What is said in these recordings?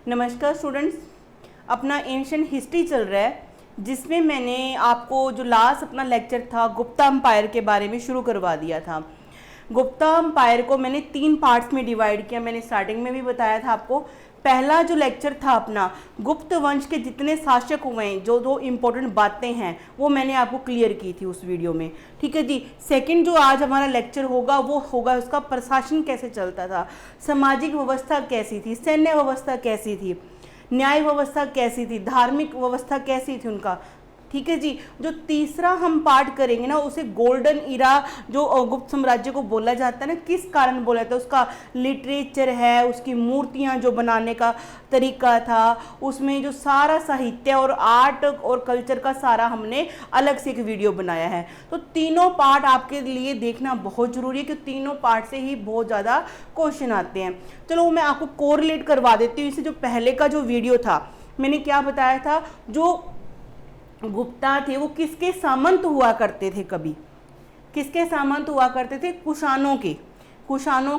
नमस्कार स्टूडेंट्स, अपना ancient history चल रहा है जिसमें मैंने आपको जो लास्ट अपना लेक्चर था गुप्ता एम्पायर के बारे में शुरू करवा दिया था। गुप्ता एम्पायर को मैंने 3 पार्ट्स में डिवाइड किया। मैंने स्टार्टिंग में भी बताया था आपको। पहला जो लेक्चर था अपना गुप्त वंश के जितने शासक हुए हैं, जो दो इम्पोर्टेंट बातें हैं वो मैंने आपको क्लियर की थी उस वीडियो में। ठीक है जी। सेकंड जो आज हमारा लेक्चर होगा वो होगा उसका प्रशासन कैसे चलता था, सामाजिक व्यवस्था कैसी थी, सैन्य व्यवस्था कैसी थी, न्याय व्यवस्था कैसी थी, धार्मिक व्यवस्था कैसी थी उनका। ठीक है जी। जो तीसरा हम पार्ट करेंगे ना उसे गोल्डन इरा जो गुप्त साम्राज्य को बोला जाता है ना, किस कारण बोला जाता है, उसका लिटरेचर है, उसकी मूर्तियां जो बनाने का तरीका था, उसमें जो सारा साहित्य और आर्ट और कल्चर का सारा हमने अलग से एक वीडियो बनाया है। तो तीनों पार्ट आपके लिए देखना बहुत जरूरी है कि तीनों पार्ट से ही बहुत ज़्यादा क्वेश्चन आते हैं। चलो मैं आपको कोरिलेट करवा देती हूँ। इसे जो पहले का जो वीडियो था मैंने क्या बताया था, जो गुप्ता थे वो किसके सामंत हुआ करते थे, कभी किसके सामंत हुआ करते थे, कुषाणों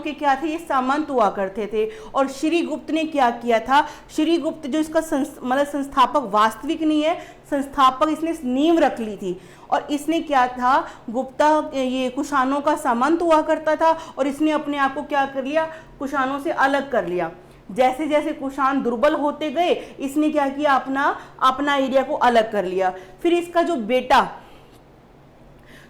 के क्या थे, ये सामंत हुआ करते थे। और श्रीगुप्त ने क्या किया था, श्रीगुप्त जो इसका मतलब संस्थापक वास्तविक नहीं है, संस्थापक इसने नींव रख ली थी। और इसने क्या था, गुप्ता ये कुषाणों का सामंत हुआ करता था और इसने अपने आप को क्या कर लिया, कुषाणों से अलग कर लिया। जैसे जैसे कुषाण दुर्बल होते गए इसने क्या किया, अपना एरिया को अलग कर लिया। फिर इसका जो बेटा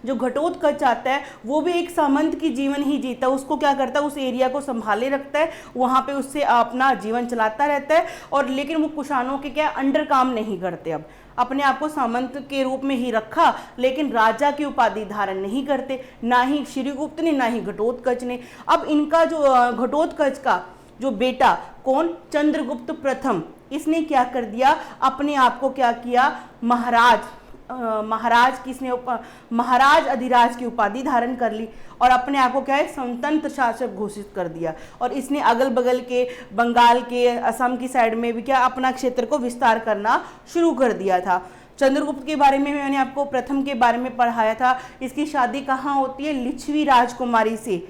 जो घटोत्कच आता है वो भी एक सामंत की जीवन ही जीता है। उसको क्या करता है, उस एरिया को संभाले रखता है, वहां पे उससे अपना जीवन चलाता रहता है। और लेकिन वो कुषाणों के क्या अंडर काम नहीं करते, अब अपने आप को सामंत के रूप में ही रखा, लेकिन राजा की उपाधि धारण नहीं करते, ना ही श्रीगुप्त ने ना ही घटोत्कच ने। अब इनका जो घटोत्कच का जो बेटा कौन, चंद्रगुप्त प्रथम, इसने क्या कर दिया, अपने आप को क्या किया, महाराज अधिराज की उपाधि धारण कर ली और अपने आप को क्या है, स्वतंत्र शासक घोषित कर दिया। और इसने अगल बगल के बंगाल के, असम की साइड में भी क्या अपना क्षेत्र को विस्तार करना शुरू कर दिया था। चंद्रगुप्त के बारे में मैंने आपको प्रथम के बारे में पढ़ाया था। इसकी शादी कहाँ होती है, लिच्छवी राजकुमारी से,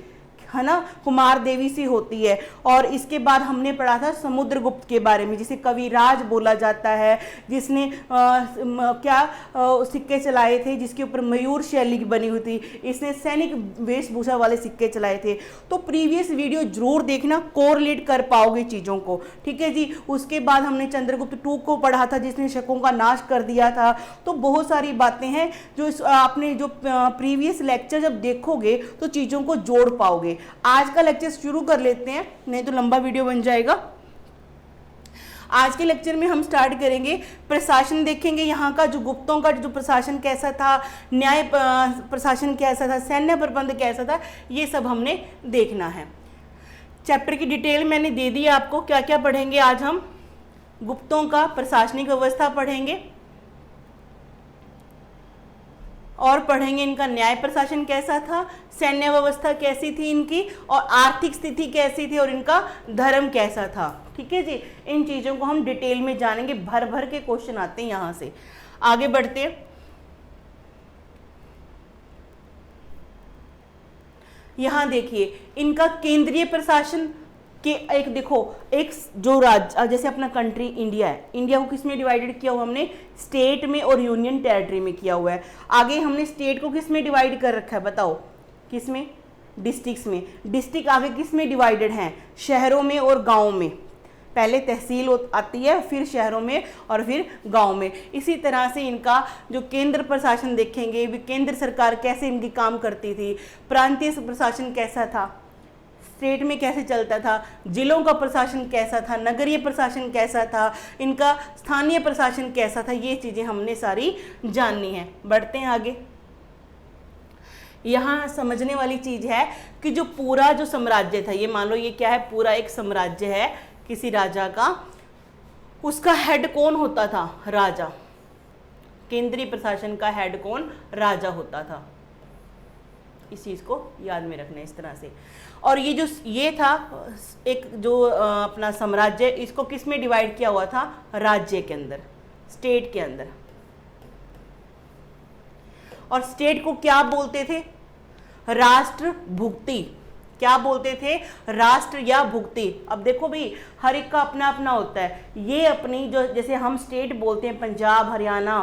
है ना, कुमार देवी से होती है। और इसके बाद हमने पढ़ा था समुद्रगुप्त के बारे में, जिसे कविराज बोला जाता है, जिसने सिक्के चलाए थे जिसके ऊपर मयूर शैली बनी हुई थी। इसने सैनिक वेशभूषा वाले सिक्के चलाए थे। तो प्रीवियस वीडियो जरूर देखना, कोरिलेट कर पाओगे चीज़ों को। ठीक है जी। उसके बाद हमने चंद्रगुप्त 2 को पढ़ा था जिसने शकों का नाश कर दिया था। तो बहुत सारी बातें हैं जो आपने जो प्रीवियस लेक्चर जब देखोगे तो चीज़ों को जोड़ पाओगे। आज का लेक्चर शुरू कर लेते हैं, नहीं तो लंबा वीडियो बन जाएगा। आज के लेक्चर में हम स्टार्ट करेंगे, प्रशासन देखेंगे यहाँ का, जो गुप्तों का जो प्रशासन कैसा था, न्याय प्रशासन कैसा था, सैन्य प्रबंध कैसा था, ये सब हमने देखना है। चैप्टर की डिटेल मैंने दे दी आपको। क्या क्या पढ़ेंगे आज हम, गुप्तों का प्रशासनिक व्यवस्था पढ़ेंगे और पढ़ेंगे इनका न्याय प्रशासन कैसा था, सैन्य व्यवस्था कैसी थी इनकी, और आर्थिक स्थिति कैसी थी, और इनका धर्म कैसा था। ठीक है जी। इन चीज़ों को हम डिटेल में जानेंगे, भर भर के क्वेश्चन आते हैं यहाँ से। आगे बढ़ते हैं। यहाँ देखिए इनका केंद्रीय प्रशासन कि एक देखो, एक जो राज्य जैसे अपना कंट्री इंडिया है, इंडिया को किस में डिवाइडेड किया हुआ हमने, स्टेट में और यूनियन टेरिटरी में किया हुआ है। आगे हमने स्टेट को किस में डिवाइड कर रखा है, बताओ किस में, डिस्ट्रिक्ट्स में। डिस्ट्रिक्ट आगे किस में डिवाइडेड हैं, शहरों में और गाँव में। पहले तहसील आती है, फिर शहरों में और फिर गांव में। इसी तरह से इनका जो केंद्र प्रशासन देखेंगे, केंद्र सरकार कैसे इनकी काम करती थी, प्रांतीय प्रशासन कैसा था, स्टेट में कैसे चलता था, जिलों का प्रशासन कैसा था, नगरीय प्रशासन कैसा था, इनका स्थानीय प्रशासन कैसा था, ये चीज़ें हमने सारी जाननी है। बढ़ते हैं आगे। यहाँ समझने वाली चीज़ है कि जो पूरा जो साम्राज्य था, ये मान लो ये क्या है, पूरा एक साम्राज्य है किसी राजा का, उसका हेड कौन होता था, राजा। केंद्रीय प्रशासन का हेड कौन, राजा होता था। इस चीज़ को याद में रखना इस तरह से। और ये था एक जो अपना साम्राज्य, इसको किस में डिवाइड किया हुआ था, राज्य के अंदर, स्टेट के अंदर। और स्टेट को क्या बोलते थे, राष्ट्र भुक्ति। क्या बोलते थे, राष्ट्र या भुक्ति। अब देखो भाई, हर एक का अपना अपना होता है। ये अपनी जो, जैसे हम स्टेट बोलते हैं, पंजाब, हरियाणा,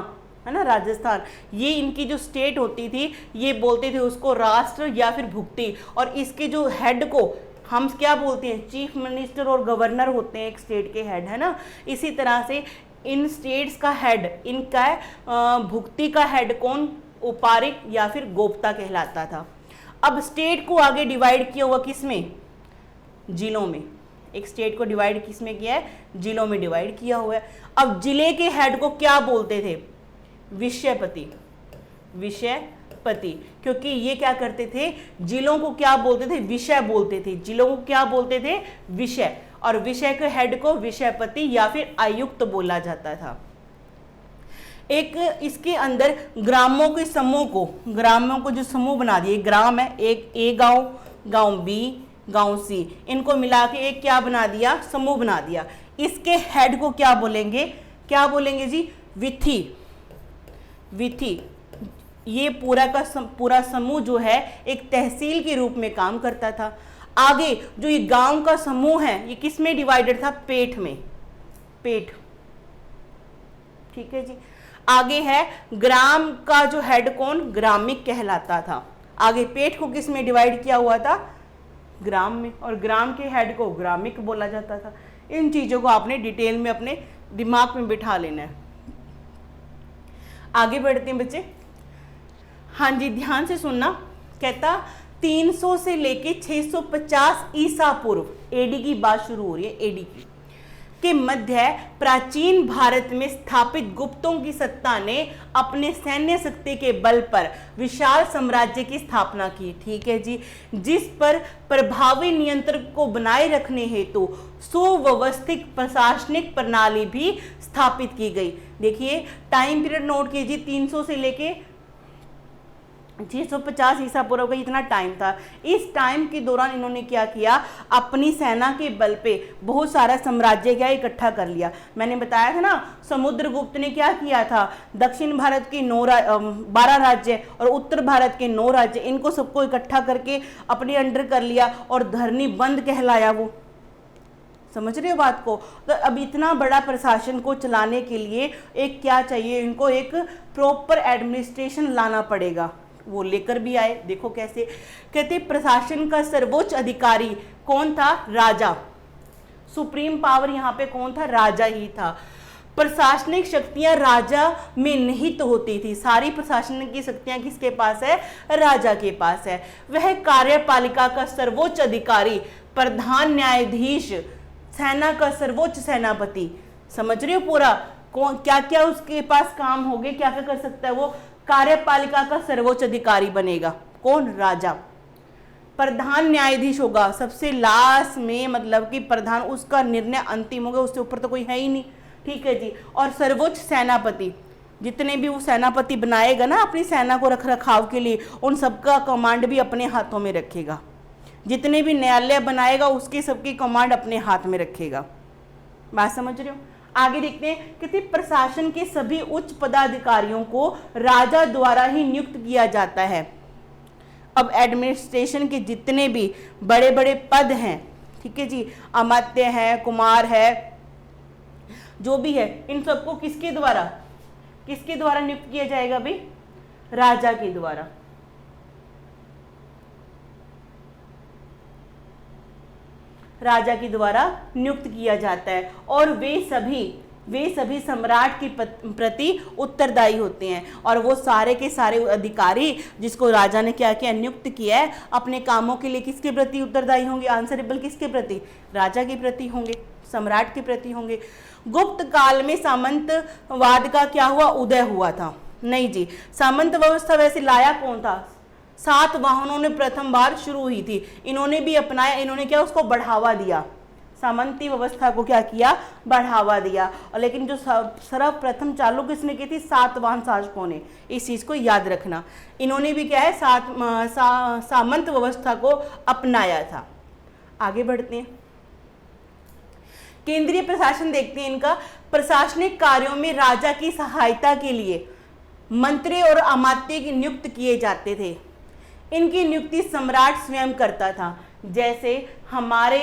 है ना, राजस्थान, ये इनकी जो स्टेट होती थी ये बोलते थे उसको राष्ट्र या फिर भुक्ति। और इसके जो हेड को हम क्या बोलते हैं, चीफ मिनिस्टर और गवर्नर होते हैं एक स्टेट के हेड, है ना। इसी तरह से इन स्टेट्स का हेड, इनका भुक्ति का हेड कौन, उपारिक या फिर गोप्ता कहलाता था। अब स्टेट को आगे डिवाइड किया हुआ किस में, जिलों में। एक स्टेट को डिवाइड किस में किया है, जिलों में डिवाइड किया हुआ है। अब जिले के हेड को क्या बोलते थे, विषयपति, विषयपति, क्योंकि ये क्या करते थे, जिलों को क्या बोलते थे, विषय बोलते थे। जिलों को क्या बोलते थे, विषय, और विषय के हेड को विषयपति या फिर आयुक्त बोला जाता था। एक इसके अंदर ग्रामों के समूह को, ग्रामों को जो समूह बना दिए, ग्राम है, एक ए गांव, गांव बी, गांव सी, इनको मिला के एक क्या बना दिया, समूह बना दिया। इसके हेड को क्या बोलेंगे, क्या बोलेंगे जी, विथि, विथि। ये पूरा का पूरा समूह जो है एक तहसील के रूप में काम करता था। आगे जो ये गांव का समूह है ये किस में डिवाइडेड था, पेठ में, पेठ, ठीक है जी। आगे है ग्राम का जो हेड कौन, ग्रामिक कहलाता था। आगे पेठ को किस में डिवाइड किया हुआ था, ग्राम में, और ग्राम के हेड को ग्रामिक बोला जाता था। इन चीजों को आपने डिटेल में अपने दिमाग में बिठा लेना है। आगे बढ़ते हैं बच्चे। हाँ जी, ध्यान से सुनना। कहता 300 से लेके 650 ईसा पूर्व, एडी की बात शुरू हो रही है, एडी की, के मध्य प्राचीन भारत में स्थापित गुप्तों की सत्ता ने अपने सैन्य शक्ति के बल पर विशाल साम्राज्य की स्थापना की, ठीक है जी, जिस पर प्रभावी नियंत्रण को बनाए रखने हेतु सुव्यवस्थित प्रशासनिक प्रणाली भी स्थापित की गई। देखिए टाइम पीरियड नोट कीजिए, 300 से लेके 650 ईसा पूर्व का इतना टाइम था। इस टाइम के दौरान इन्होंने क्या किया, अपनी सेना के बल पे बहुत सारा साम्राज्य क्या इकट्ठा कर लिया। मैंने बताया था ना, समुद्रगुप्त ने क्या किया था, दक्षिण भारत के 12 राज्य और उत्तर भारत के 9 राज्य, इनको सबको इकट्ठा करके अपने अंडर कर लिया और धरनी बंद कहलाया वो। समझ रहे हो बात को। तो अब इतना बड़ा प्रशासन को चलाने के लिए एक क्या चाहिए, इनको एक प्रॉपर एडमिनिस्ट्रेशन लाना पड़ेगा। वो लेकर भी आए। देखो कैसे, कहते प्रशासन का सर्वोच्च अधिकारी कौन था, राजा। सुप्रीम पावर यहाँ पे कौन था, राजा ही था। प्रशासनिक शक्तियां राजा में निहित होती थी। सारी प्रशासन की शक्तियां किसके पास है, राजा के पास है। वह कार्यपालिका का सर्वोच्च अधिकारी, प्रधान न्यायाधीश, सेना का सर्वोच्च सेनापति। समझ रहे हो पूरा, कौन क्या क्या उसके पास काम हो गए, क्या क्या कर सकता है वो, कार्यपालिका का सर्वोच्च अधिकारी बनेगा कौन, राजा। प्रधान न्यायाधीश होगा सबसे लास्ट में, मतलब कि प्रधान, उसका निर्णय अंतिम होगा, उससे ऊपर तो कोई है ही नहीं, ठीक है जी। और सर्वोच्च सेनापति, जितने भी वो सेनापति बनाएगा ना अपनी सेना को रख रखाव के लिए, उन सबका कमांड भी अपने हाथों में रखेगा। जितने भी न्यायालय बनाएगा उसकी सबकी कमांड अपने हाथ में रखेगा। बात समझ रहे हो। आगे देखते हैं, कहते प्रशासन के सभी उच्च पदाधिकारियों को राजा द्वारा ही नियुक्त किया जाता है। अब एडमिनिस्ट्रेशन के जितने भी बड़े बड़े पद हैं, ठीक है जी, अमात्य है, कुमार है, जो भी है, इन सबको किसके द्वारा नियुक्त किया जाएगा भाई, राजा के द्वारा। राजा के द्वारा नियुक्त किया जाता है और वे सभी सम्राट के प्रति उत्तरदायी होते हैं। और वो सारे के सारे अधिकारी जिसको राजा ने क्या किया, नियुक्त किया है, अपने कामों के लिए किसके प्रति उत्तरदायी होंगे, आंसरेबल किसके प्रति, राजा के प्रति होंगे, सम्राट के प्रति होंगे। गुप्त काल में सामंतवाद का क्या हुआ, उदय हुआ था। नहीं जी, सामंत व्यवस्था वैसे लाया कौन था, सातवाहनों ने प्रथम बार शुरू हुई थी, इन्होंने भी अपनाया, इन्होंने क्या उसको बढ़ावा दिया, सामंती व्यवस्था को क्या किया, बढ़ावा दिया। और लेकिन जो सर्वप्रथम चालू किसने की थी, सातवाहन शासकों ने। इस चीज को याद रखना, इन्होंने भी क्या है सामंत व्यवस्था को अपनाया था। आगे बढ़ते हैं, केंद्रीय प्रशासन देखते हैं। इनका प्रशासनिक कार्यों में राजा की सहायता के लिए मंत्री और अमात्य की नियुक्त किए जाते थे। इनकी नियुक्ति सम्राट स्वयं करता था। जैसे हमारे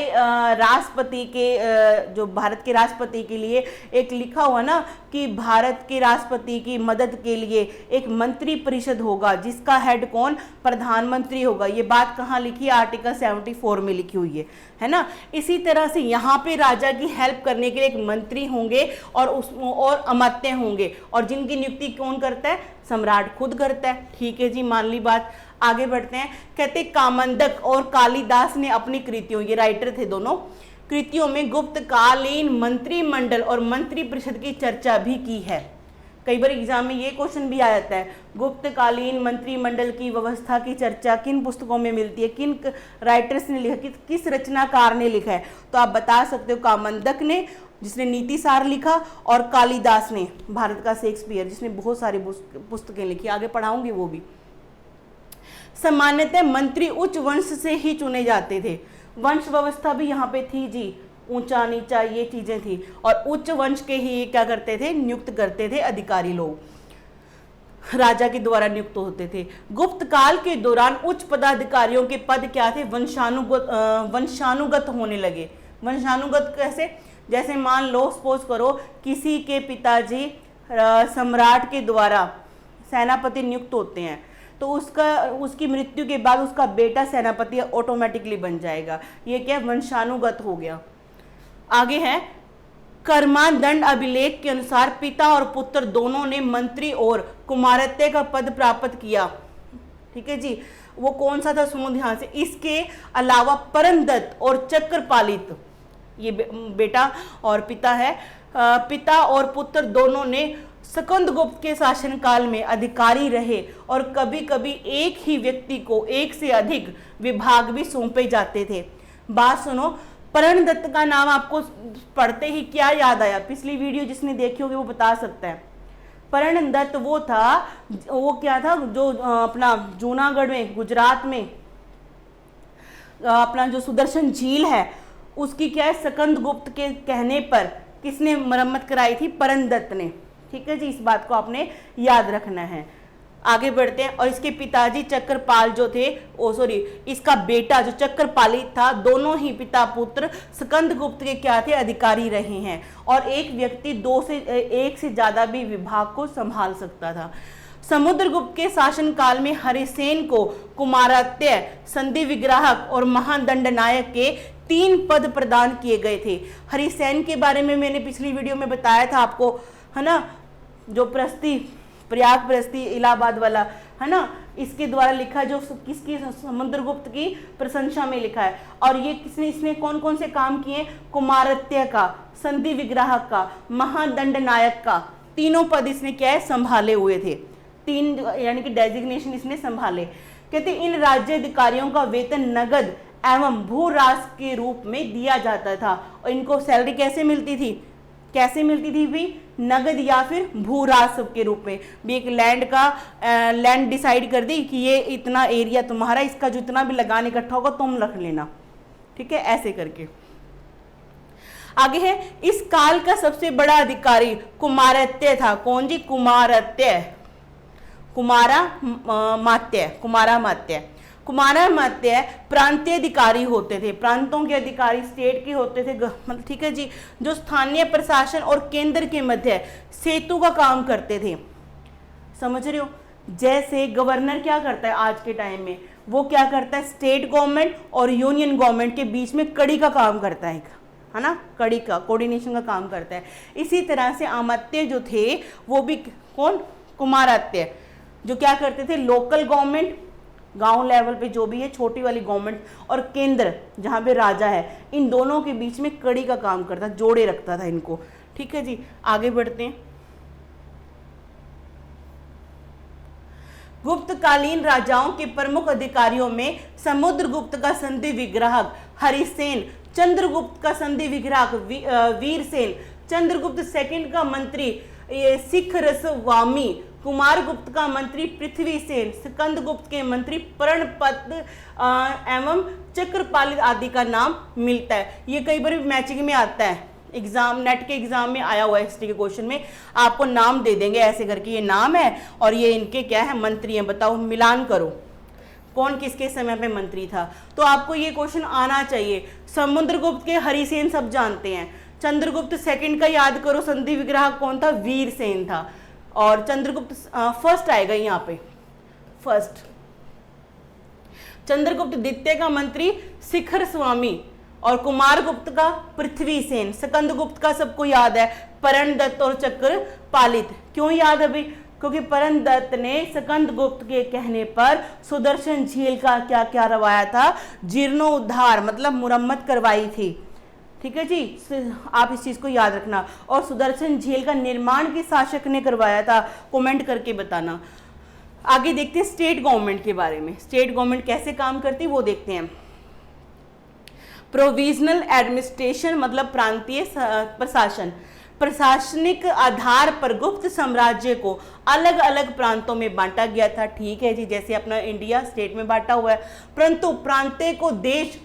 राष्ट्रपति के जो भारत के राष्ट्रपति के लिए एक लिखा हुआ ना कि भारत के राष्ट्रपति की मदद के लिए एक मंत्री परिषद होगा जिसका हेड कौन, प्रधानमंत्री होगा। ये बात कहाँ लिखी है, आर्टिकल 74 में लिखी हुई है ना। इसी तरह से यहाँ पे राजा की हेल्प करने के लिए एक मंत्री होंगे और अमात्य होंगे, और जिनकी नियुक्ति कौन करता है, सम्राट खुद करता है। ठीक है जी, मान ली बात। आगे बढ़ते हैं। कहते कामंडक और कालिदास ने अपनी कृतियों, ये राइटर थे दोनों, कृतियों में गुप्तकालीन मंत्रिमंडल और मंत्री परिषद की चर्चा भी की है। कई बार एग्जाम में ये क्वेश्चन भी आ जाता है, गुप्तकालीन मंत्रिमंडल की व्यवस्था की चर्चा किन पुस्तकों में मिलती है, किन राइटर्स ने लिखा, किस रचनाकार ने लिखा है। तो आप बता सकते हो कामंडक ने, जिसने नीति सार लिखा, और कालिदास ने, भारत का शेक्सपियर, जिसने बहुत सारी पुस्तकें लिखी, आगे पढ़ाऊंगी वो भी। सामान्यतः मंत्री उच्च वंश से ही चुने जाते थे। वंश व्यवस्था भी यहाँ पे थी जी, ऊंचा नीचा ये चीजें थी, और उच्च वंश के ही क्या करते थे, नियुक्त करते थे अधिकारी लोग, राजा के द्वारा नियुक्त होते थे। गुप्त काल के दौरान उच्च पदाधिकारियों के पद क्या थे, वंशानुगत होने लगे। वंशानुगत कैसे, जैसे मान लो सपोज करो किसी के पिताजी सम्राट के द्वारा सेनापति नियुक्त होते हैं, तो उसकी मृत्यु के बाद उसका बेटा सेनापति ऑटोमेटिकली बन जाएगा। ये क्या, वंशानुगत हो गया। आगे है, कर्मादंड अभिलेख के अनुसार पिता और पुत्र दोनों ने मंत्री और कुमारत्य का पद प्राप्त किया। ठीक है जी, वो कौन सा था, सुनो ध्यान से। इसके अलावा परमदत्त और चक्रपालित, ये बेटा और पिता है, पिता और पुत्र दोनों ने स्कंदगुप्त के शासनकाल में अधिकारी रहे, और कभी कभी एक ही व्यक्ति को एक से अधिक विभाग भी सौंपे जाते थे। बात सुनो, परमदत्त का नाम आपको पढ़ते ही क्या याद आया, पिछली वीडियो जिसने देखी होगी वो बता सकता है। परमदत्त वो क्या था, जो अपना जूनागढ़ में, गुजरात में अपना जो सुदर्शन झील है, उसकी क्या है, स्कंदगुप्त के कहने पर किसने मरम्मत कराई थी, परमदत्त ने। ठीक है जी, इस बात को आपने याद रखना है। आगे बढ़ते हैं। और इसके पिताजी चक्रपाल जो थे, इसका बेटा जो चक्रपाली था, दोनों ही पिता पुत्र स्कंदगुप्त के क्या थे, अधिकारी रहे हैं, और एक व्यक्ति एक से ज्यादा भी विभाग को संभाल सकता था। समुद्रगुप्त के शासनकाल में हरिसेन को कुमारात्य, संधि विग्राहक और महादंडनायक के 3 पद प्रदान किए गए थे। हरिसेन के बारे में मैंने पिछली वीडियो में बताया था आपको, है ना, जो प्रयाग प्रस्ती इलाहाबाद वाला, है ना, इसके द्वारा लिखा, जो किसकी, समुद्रगुप्त की प्रशंसा में लिखा है। और ये इसने कौन कौन से काम किए, कुमारत्य का, संधि विग्राहक का, महादंडनायक का, तीनों पद इसने क्या है, संभाले हुए थे। 3 यानी कि डेजिग्नेशन इसने संभाले। कहते इन राज्य अधिकारियों का वेतन नगद एवं भू राशि के रूप में दिया जाता था, और इनको सैलरी कैसे मिलती थी भी, नगद या फिर भू राशि के रूप में भी। एक लैंड डिसाइड कर दी कि ये इतना एरिया तुम्हारा, इसका जितना भी लगान इकट्ठा होगा तुम रख लेना। ठीक है, ऐसे करके। आगे है, इस काल का सबसे बड़ा अधिकारी कुमारत्य था। कौन जी, कुमारामात्य प्रांतीय अधिकारी होते थे, प्रांतों के अधिकारी, स्टेट के होते थे, मतलब ठीक है जी, जो स्थानीय प्रशासन और केंद्र के मध्य सेतु का काम करते थे। समझ रहे हो, जैसे गवर्नर क्या करता है आज के टाइम में, वो क्या करता है, स्टेट गवर्नमेंट और यूनियन गवर्नमेंट के बीच में कड़ी का काम करता है ना, कड़ी का कोऑर्डिनेशन का काम करता है। इसी तरह से अमात्य जो थे वो भी कौन, कुमारात्य, जो क्या करते थे, लोकल गवर्नमेंट, गांव लेवल पे जो भी है छोटी वाली गवर्नमेंट, और केंद्र जहां पे राजा है, इन दोनों के बीच में कड़ी का काम करता, जोड़े रखता था इनको। ठीक है जी, आगे बढ़ते हैं। गुप्तकालीन राजाओं के प्रमुख अधिकारियों में समुद्रगुप्त का संधि विग्राहक हरिसेन, चंद्रगुप्त का संधि विग्राहक वीरसेन, चंद्रगुप्त सेकंड का मंत्री शिखरस्वामी, कुमारगुप्त का मंत्री पृथ्वीसेन, स्कंदगुप्त के मंत्री प्रणपत एवं चक्रपालित आदि का नाम मिलता है। ये कई बार मैचिंग में आता है, एग्जाम, नेट के एग्जाम में आया हुआ है, हिस्ट्री के क्वेश्चन में आपको नाम दे देंगे ऐसे करके, ये नाम है और ये इनके क्या है, मंत्री हैं। बताओ, मिलान करो। कौन किसके समय पे मंत्री था। तो आपको ये क्वेश्चन आना चाहिए। समुद्रगुप्त के हरिसेन सब जानते हैं। चंद्रगुप्त सेकंड का याद करो, संधि विग्राहक कौन था, वीरसेन था। और चंद्रगुप्त फर्स्ट आएगा यहाँ पे, फर्स्ट। चंद्रगुप्त द्वितीय का मंत्री शिखर स्वामी और कुमारगुप्त का पृथ्वीसेन। स्कंदगुप्त का सबको याद है, परमदत्त और चक्रपालित। क्यों याद अभी, क्योंकि परमदत्त ने स्कंदगुप्त के कहने पर सुदर्शन झील का क्या क्या करवाया था, जीर्णोद्धार मतलब मुरम्मत करवाई थी। ठीक है जी, आप इस चीज को याद रखना। और सुदर्शन झील का निर्माण किस शासक ने करवाया था, कमेंट करके बताना। आगे देखते हैं स्टेट गवर्नमेंट के बारे में। स्टेट गवर्नमेंट कैसे काम करती है वो देखते हैं। प्रोविजनल एडमिनिस्ट्रेशन मतलब प्रांतीय प्रशासन। प्रशासनिक आधार पर गुप्त साम्राज्य को अलग अलग प्रांतों में बांटा गया था। ठीक है जी, जैसे अपना इंडिया स्टेट में बांटा हुआ है, परंतु प्रांतीय को देश,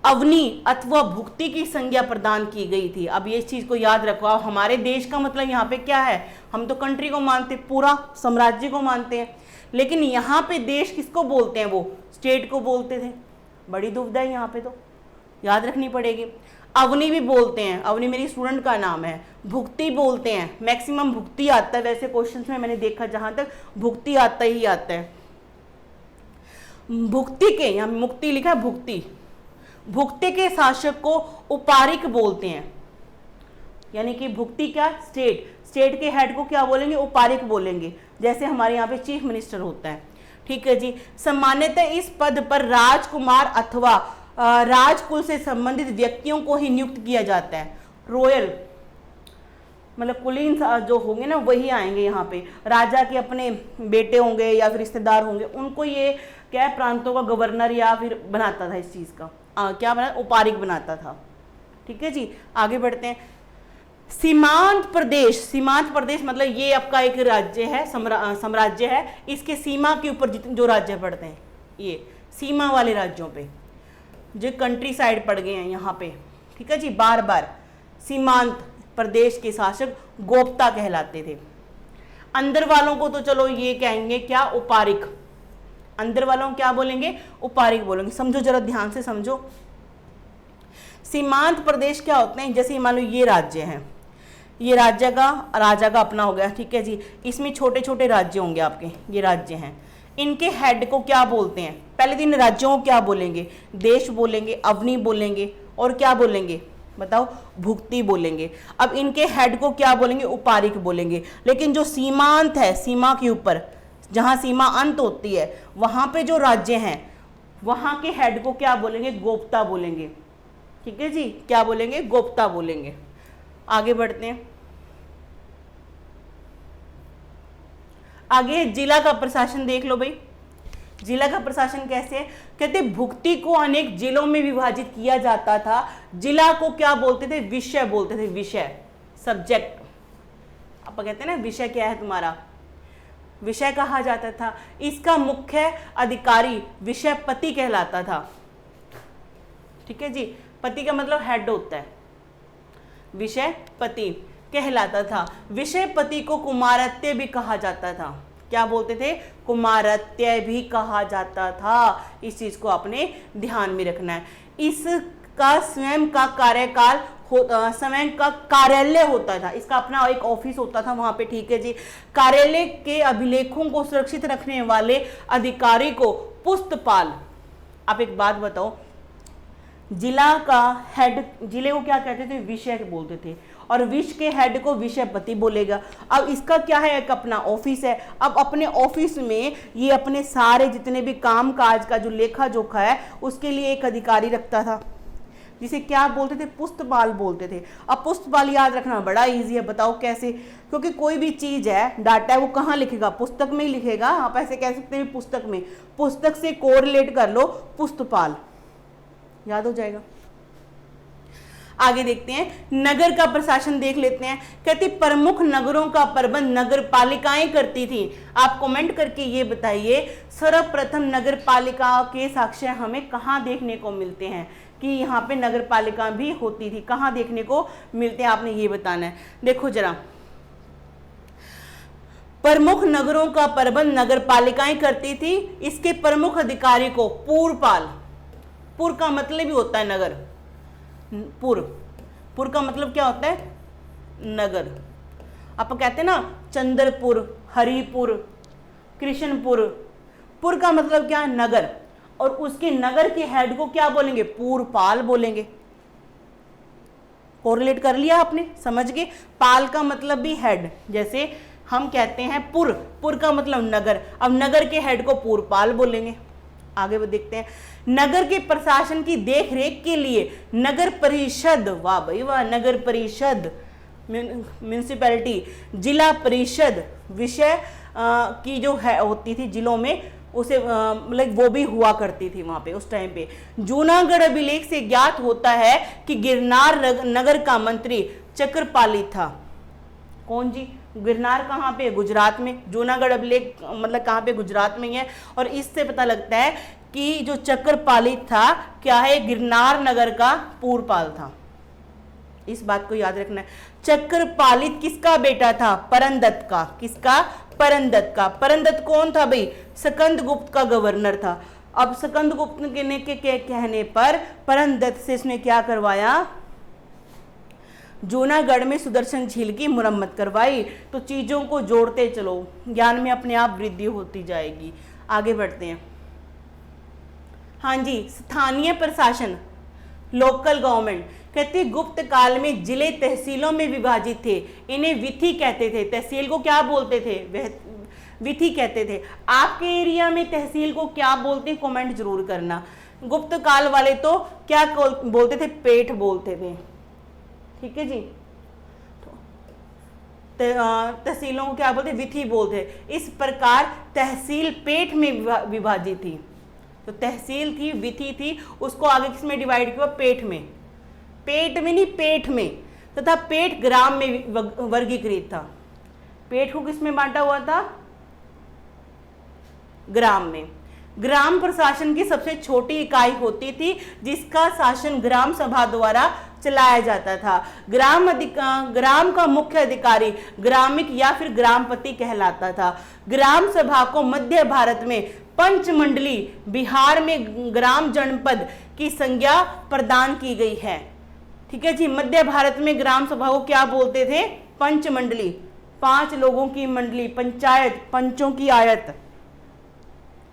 अवनी अथवा भुक्ति की संज्ञा प्रदान की गई थी। अब ये चीज को याद रखो। हमारे देश का मतलब यहाँ पे क्या है, हम तो कंट्री को मानते, पूरा साम्राज्य को मानते हैं, लेकिन यहाँ पे देश किसको बोलते हैं, वो स्टेट को बोलते थे। बड़ी दुविधा है यहाँ पे, तो याद रखनी पड़ेगी। अवनी भी बोलते हैं, अवनी मेरी स्टूडेंट का नाम है। भुक्ति बोलते हैं, मैक्सिमम भुक्ति आता है, वैसे क्वेश्चंस में मैंने देखा जहां तक भुक्ति आता ही आता है। भुक्ति के, यहाँ मुक्ति लिखा है, भुक्ति, भुक्ति के शासक को उपारिक बोलते हैं। यानी कि भुक्ति क्या, स्टेट, स्टेट के हेड को क्या बोलेंगे, उपारिक बोलेंगे। जैसे हमारे यहाँ पे चीफ मिनिस्टर होता है। ठीक है जी। सामान्यतः इस पद पर राजकुमार अथवा राजकुल से संबंधित व्यक्तियों को ही नियुक्त किया जाता है। रॉयल मतलब कुलीन जो होंगे ना वही आएंगे यहाँ पे। राजा के अपने बेटे होंगे या फिर रिश्तेदार होंगे, उनको ये क्या प्रांतों का गवर्नर या फिर बनाता था, इस चीज का क्या बना, उपारिक बनाता था। ठीक है जी, आगे बढ़ते हैं। सीमांत प्रदेश, सीमांत प्रदेश मतलब ये आपका एक राज्य है, साम्राज्य है, इसके सीमा के ऊपर जो राज्य पड़ते हैं, ये सीमा वाले राज्यों पे, जो कंट्री साइड पड़ गए हैं यहाँ पे। ठीक है जी, बार बार सीमांत प्रदेश के शासक गोप्ता कहलाते थे। अंदर वालों को तो चलो ये कहेंगे क्या, उपारिक। अंदर वालों को क्या बोलेंगे, उपारिक बोलेंगे। समझो जरा, ध्यान से समझो। सीमांत प्रदेश क्या होते हैं, जैसे मान लो ये राज्य है, ये राज्य का राजा का अपना हो गया। ठीक है जी, इसमें छोटे छोटे राज्य होंगे आपके, ये राज्य हैं। इनके हेड को क्या बोलते हैं, पहले दिन राज्यों को क्या बोलेंगे, देश बोलेंगे, अवनी बोलेंगे, और क्या बोलेंगे बताओ, भुक्ति बोलेंगे। अब इनके हेड को क्या बोलेंगे, उपारिक बोलेंगे। लेकिन जो सीमांत है, सीमा के ऊपर जहां सीमा अंत होती है, वहां पे जो राज्य हैं वहां के हेड को क्या बोलेंगे, गोप्ता बोलेंगे। ठीक है जी, क्या बोलेंगे, गोप्ता बोलेंगे। आगे बढ़ते हैं। आगे जिला का प्रशासन देख लो भाई। जिला का प्रशासन कैसे है, कहते भुक्ति को अनेक जिलों में विभाजित किया जाता था। जिला को क्या बोलते थे, विषय बोलते थे, विषय, सब्जेक्ट। आप कहते हैं ना विषय क्या है तुम्हारा, विषय कहा जाता था। इसका मुख्य अधिकारी विषयपति कहलाता था। ठीक है जी, पति का मतलब हेड होता है, विषयपति कहलाता था। विषयपति को कुमारत्य भी कहा जाता था। क्या बोलते थे, कुमारत्य भी कहा जाता था। इस चीज को आपने ध्यान में रखना है। इसका स्वयं का कार्यकाल स्वयं का कार्यालय होता था, इसका अपना एक ऑफिस होता था वहां पे। ठीक है जी, कार्यालय के अभिलेखों को सुरक्षित रखने वाले अधिकारी को पुस्तपाल। आप एक बात बताओ, जिला का हेड, जिले को क्या कहते थे, विषय बोलते थे, और विषय के हेड को विषयपति बोलेगा। अब इसका क्या है, एक अपना ऑफिस है। अब अपने ऑफिस में ये अपने सारे जितने भी काम काज का जो लेखा जोखा है उसके लिए एक अधिकारी रखता था, जिसे क्या बोलते थे, पुस्तपाल बोलते थे। अब पुस्तपाल याद रखना बड़ा इजी है, बताओ कैसे, क्योंकि कोई भी चीज है, डाटा है, वो कहाँ लिखेगा, पुस्तक में ही लिखेगा। आप ऐसे कह सकते हैं पुस्तक में, पुस्तक से कोरिलेट कर लो पुस्तपाल, याद हो जाएगा। आगे देखते हैं, नगर का प्रशासन देख लेते हैं। कहती प्रमुख नगरों का प्रबंध नगर पालिकाएं करती थी। आप कमेंट करके ये बताइए, सर्वप्रथम नगर पालिका के साक्ष्य हमें कहाँ देखने को मिलते हैं कि यहाँ पे नगर पालिका भी होती थी, कहाँ देखने को मिलते हैं, आपने ये बताना है। देखो जरा, प्रमुख नगरों का प्रबंध नगर पालिकाएं करती थी। इसके प्रमुख अधिकारी को पुरपाल, पुर का मतलब ही होता है नगर, पुर, पुर का मतलब क्या होता है? नगर। आप कहते हैं ना चंद्रपुर, हरिपुर, कृष्णपुर, पुर का मतलब क्या है? नगर। और उसके नगर के हेड को क्या बोलेंगे? पुरपाल बोलेंगे। कोरिलेट कर लिया आपने, समझ गए? पाल का मतलब भी हेड, जैसे हम कहते हैं पुर, पुर का मतलब नगर, अब नगर के हेड को पुरपाल बोलेंगे। आगे वो देखते हैं, नगर के प्रशासन की देखरेख के लिए नगर परिषद, वाह भाई वाह, नगर परिषद, म्यूनिसिपैलिटी, जिला परिषद विषय की जो है होती थी जिलों में, उसे मतलब वो भी हुआ करती थी वहां पे उस टाइम पे। जूनागढ़ अभिलेख से ज्ञात होता है कि गिरनार नगर का मंत्री चक्रपाली था। कौन जी? गिरनार कहाँ पे? गुजरात में। जूनागढ़ अभिलेख मतलब कहाँ पे? गुजरात में ही है। और इससे पता लगता है कि जो चक्रपाली था क्या है? गिरनार नगर का पुरपाल था। इस बात को याद रखना है। चक्रपालित किसका बेटा था? परंदत्त का। किसका? परंदत्त का। परंदत्त कौन था भाई? स्कंद गुप्त का गवर्नर था। अब स्कंद गुप्त के कहने पर परंदत्त से इसने क्या करवाया? जूनागढ़ में सुदर्शन झील की मुरम्मत करवाई। तो चीजों को जोड़ते चलो, ज्ञान में अपने आप वृद्धि होती जाएगी। आगे बढ़ते हैं। हाँ जी, स्थानीय प्रशासन, लोकल गवर्नमेंट, कहते गुप्त काल में जिले तहसीलों में विभाजित थे। इन्हें विथि कहते थे। तहसील को क्या बोलते थे? विथि कहते थे। आपके एरिया में तहसील को क्या बोलते हैं? कमेंट जरूर करना। गुप्त काल वाले तो क्या बोलते थे? पेठ बोलते थे। ठीक है जी। तहसीलों को क्या बोलते? विथि बोलते। इस प्रकार तहसील पेठ में विभाजित थी। तो तहसील थी, विथि थी, उसको आगे किसमें डिवाइड किया? पेठ में। पेट में नहीं, पेठ में। तथा पेठ ग्राम में वर्गीकृत था। पेठ को किसमें बांटा हुआ था? ग्राम में। ग्राम प्रशासन की सबसे छोटी इकाई होती थी जिसका शासन ग्राम सभा द्वारा चलाया जाता था। ग्राम का मुख्य अधिकारी ग्रामिक या फिर ग्रामपति कहलाता था। ग्राम सभा को मध्य भारत में पंचमंडली, बिहार में ग्राम जनपद की संज्ञा प्रदान की गई है। ठीक है जी। मध्य भारत में ग्राम सभा को क्या बोलते थे? पंचमंडली, 5 लोगों की मंडली, पंचायत, पंचों की आयत।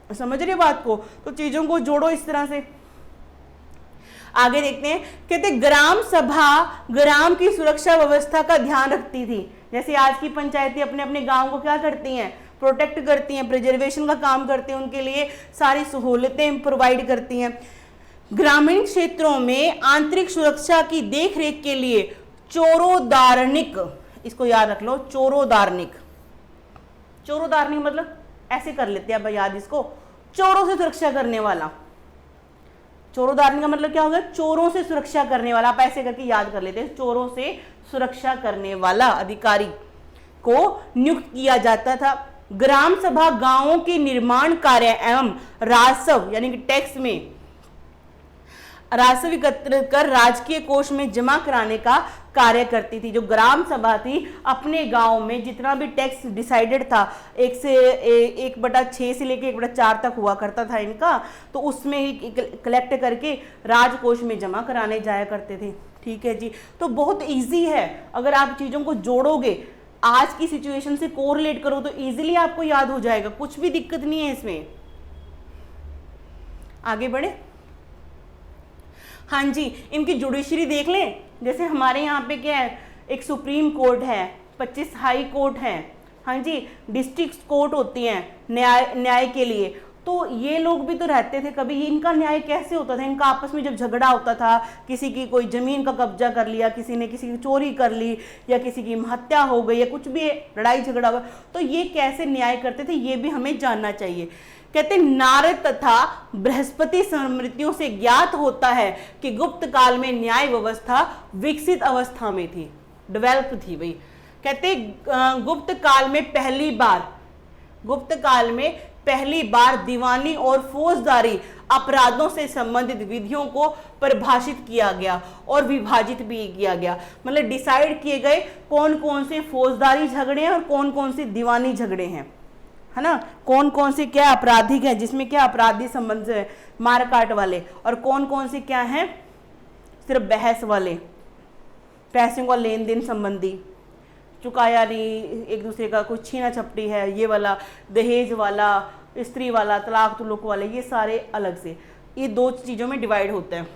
समझ रहे बात को? तो चीजों को जोड़ो इस तरह से। आगे देखते हैं। कहते ग्राम सभा ग्राम की सुरक्षा व्यवस्था का ध्यान रखती थी। जैसे आज की पंचायतें अपने अपने गांव को क्या करती हैं? प्रोटेक्ट करती हैं, प्रिजर्वेशन का काम करते हैं, उनके लिए सारी सहूलतें प्रोवाइड करती हैं। ग्रामीण क्षेत्रों में आंतरिक सुरक्षा की देखरेख के लिए चोरोदार्निक, इसको याद रख लो, चोरोदार्निक। चोरोदार्निक मतलब ऐसे कर लेते हैं अब याद इसको, चोरों से सुरक्षा करने वाला। चोरोदार्निक का मतलब क्या होगा? चोरों से सुरक्षा करने वाला। आप ऐसे करके याद कर लेते हैं। चोरों से सुरक्षा करने वाला अधिकारी को नियुक्त किया जाता था। ग्राम सभा गांवों के निर्माण कार्य एवं राजस्व यानी कि टैक्स में राजस्व एकत्रित कर राजकीय कोष में जमा कराने का कार्य करती थी। जो ग्राम सभा थी अपने गांव में जितना भी टैक्स डिसाइडेड था, 1/6 से लेके 1/4 तक हुआ करता था इनका, तो उसमें ही कलेक्ट करके राजकोष में जमा कराने जाया करते थे। ठीक है जी। तो बहुत इजी है, अगर आप चीजों को जोड़ोगे, आज की सिचुएशन से कोरिलेट करो तो इजीली आपको याद हो जाएगा, कुछ भी दिक्कत नहीं है इसमें। आगे बढ़े। हाँ जी, इनकी जुडिशरी देख लें। जैसे हमारे यहाँ पे क्या है, एक सुप्रीम कोर्ट है, 25 हाई कोर्ट है, हाँ जी, डिस्ट्रिक्ट कोर्ट होती हैं न्याय के लिए। तो ये लोग भी तो रहते थे, कभी इनका न्याय कैसे होता था? इनका आपस में जब झगड़ा होता था, किसी की कोई जमीन का कब्जा कर लिया, किसी ने किसी की चोरी कर ली, या किसी की हत्या हो गई, या कुछ भी लड़ाई झगड़ा हुआ, तो ये कैसे न्याय करते थे ये भी हमें जानना चाहिए। कहते नारद तथा बृहस्पति स्मृतियों से ज्ञात होता है कि गुप्त काल में न्याय व्यवस्था विकसित अवस्था में थी, डेवलप थी भाई। कहते गुप्त काल में पहली बार दीवानी और फौजदारी अपराधों से संबंधित विधियों को परिभाषित किया गया और विभाजित भी किया गया। मतलब डिसाइड किए गए कौन कौन से फौजदारी झगड़े हैं और कौन कौन से दीवानी झगड़े हैं, है ना, कौन कौन से क्या आपराधिक है जिसमें क्या अपराधी संबंध है मारकाट वाले, और कौन कौन से क्या हैं सिर्फ बहस वाले, पैसों का लेन देन संबंधी, चुकाया नहीं एक दूसरे का, कुछ छीना झपटी है ये वाला, दहेज वाला, स्त्री वाला, तलाक तुलुक वाले, ये सारे अलग से, ये दो चीजों में डिवाइड होते हैं।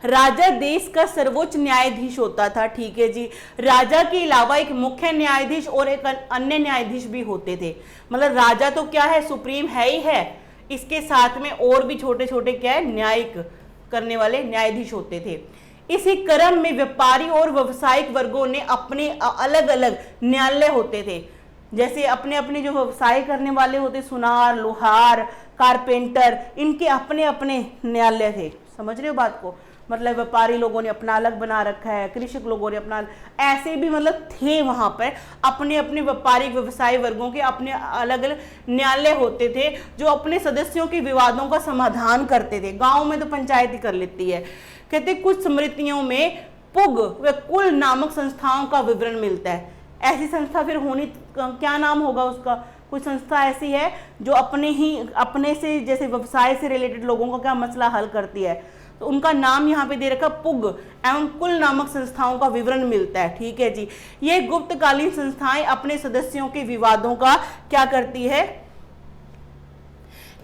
राजा देश का सर्वोच्च न्यायाधीश होता था, ठीक है जी। राजा के अलावा एक मुख्य न्यायाधीश और एक अन्य न्यायाधीश भी होते थे। मतलब राजा तो क्या है, सुप्रीम है ही है, इसके साथ में और भी छोटे छोटे क्या है, न्यायिक करने वाले न्यायाधीश होते थे। इसी क्रम में व्यापारी और व्यवसायिक वर्गों ने अपने अलग अलग न्यायालय होते थे। जैसे अपने अपने जो व्यवसाय करने वाले होते, सुनार, लोहार, कारपेंटर, इनके अपने अपने न्यायालय थे। समझ रहे हो बात को? मतलब व्यापारी लोगों ने अपना अलग बना रखा है, कृषक लोगों ने अपना, ऐसे भी मतलब थे वहां पर अपने अपने व्यापारिक व्यवसाय वर्गों के अपने अलग अलग न्यायालय होते थे जो अपने सदस्यों के विवादों का समाधान करते थे। गांव में तो पंचायत ही कर लेती है। कहते कुछ स्मृतियों में पुग व कुल नामक संस्थाओं का विवरण मिलता है। ऐसी संस्था फिर होनी, क्या नाम होगा उसका? कुछ संस्था ऐसी है जो अपने से जैसे व्यवसाय से रिलेटेड लोगों का क्या मसला हल करती है, तो उनका नाम यहाँ पे दे रखा पुग एवं कुल नामक संस्थाओं का विवरण मिलता है, ठीक है जी। ये गुप्तकालीन संस्थाएं अपने सदस्यों के विवादों का क्या करती है,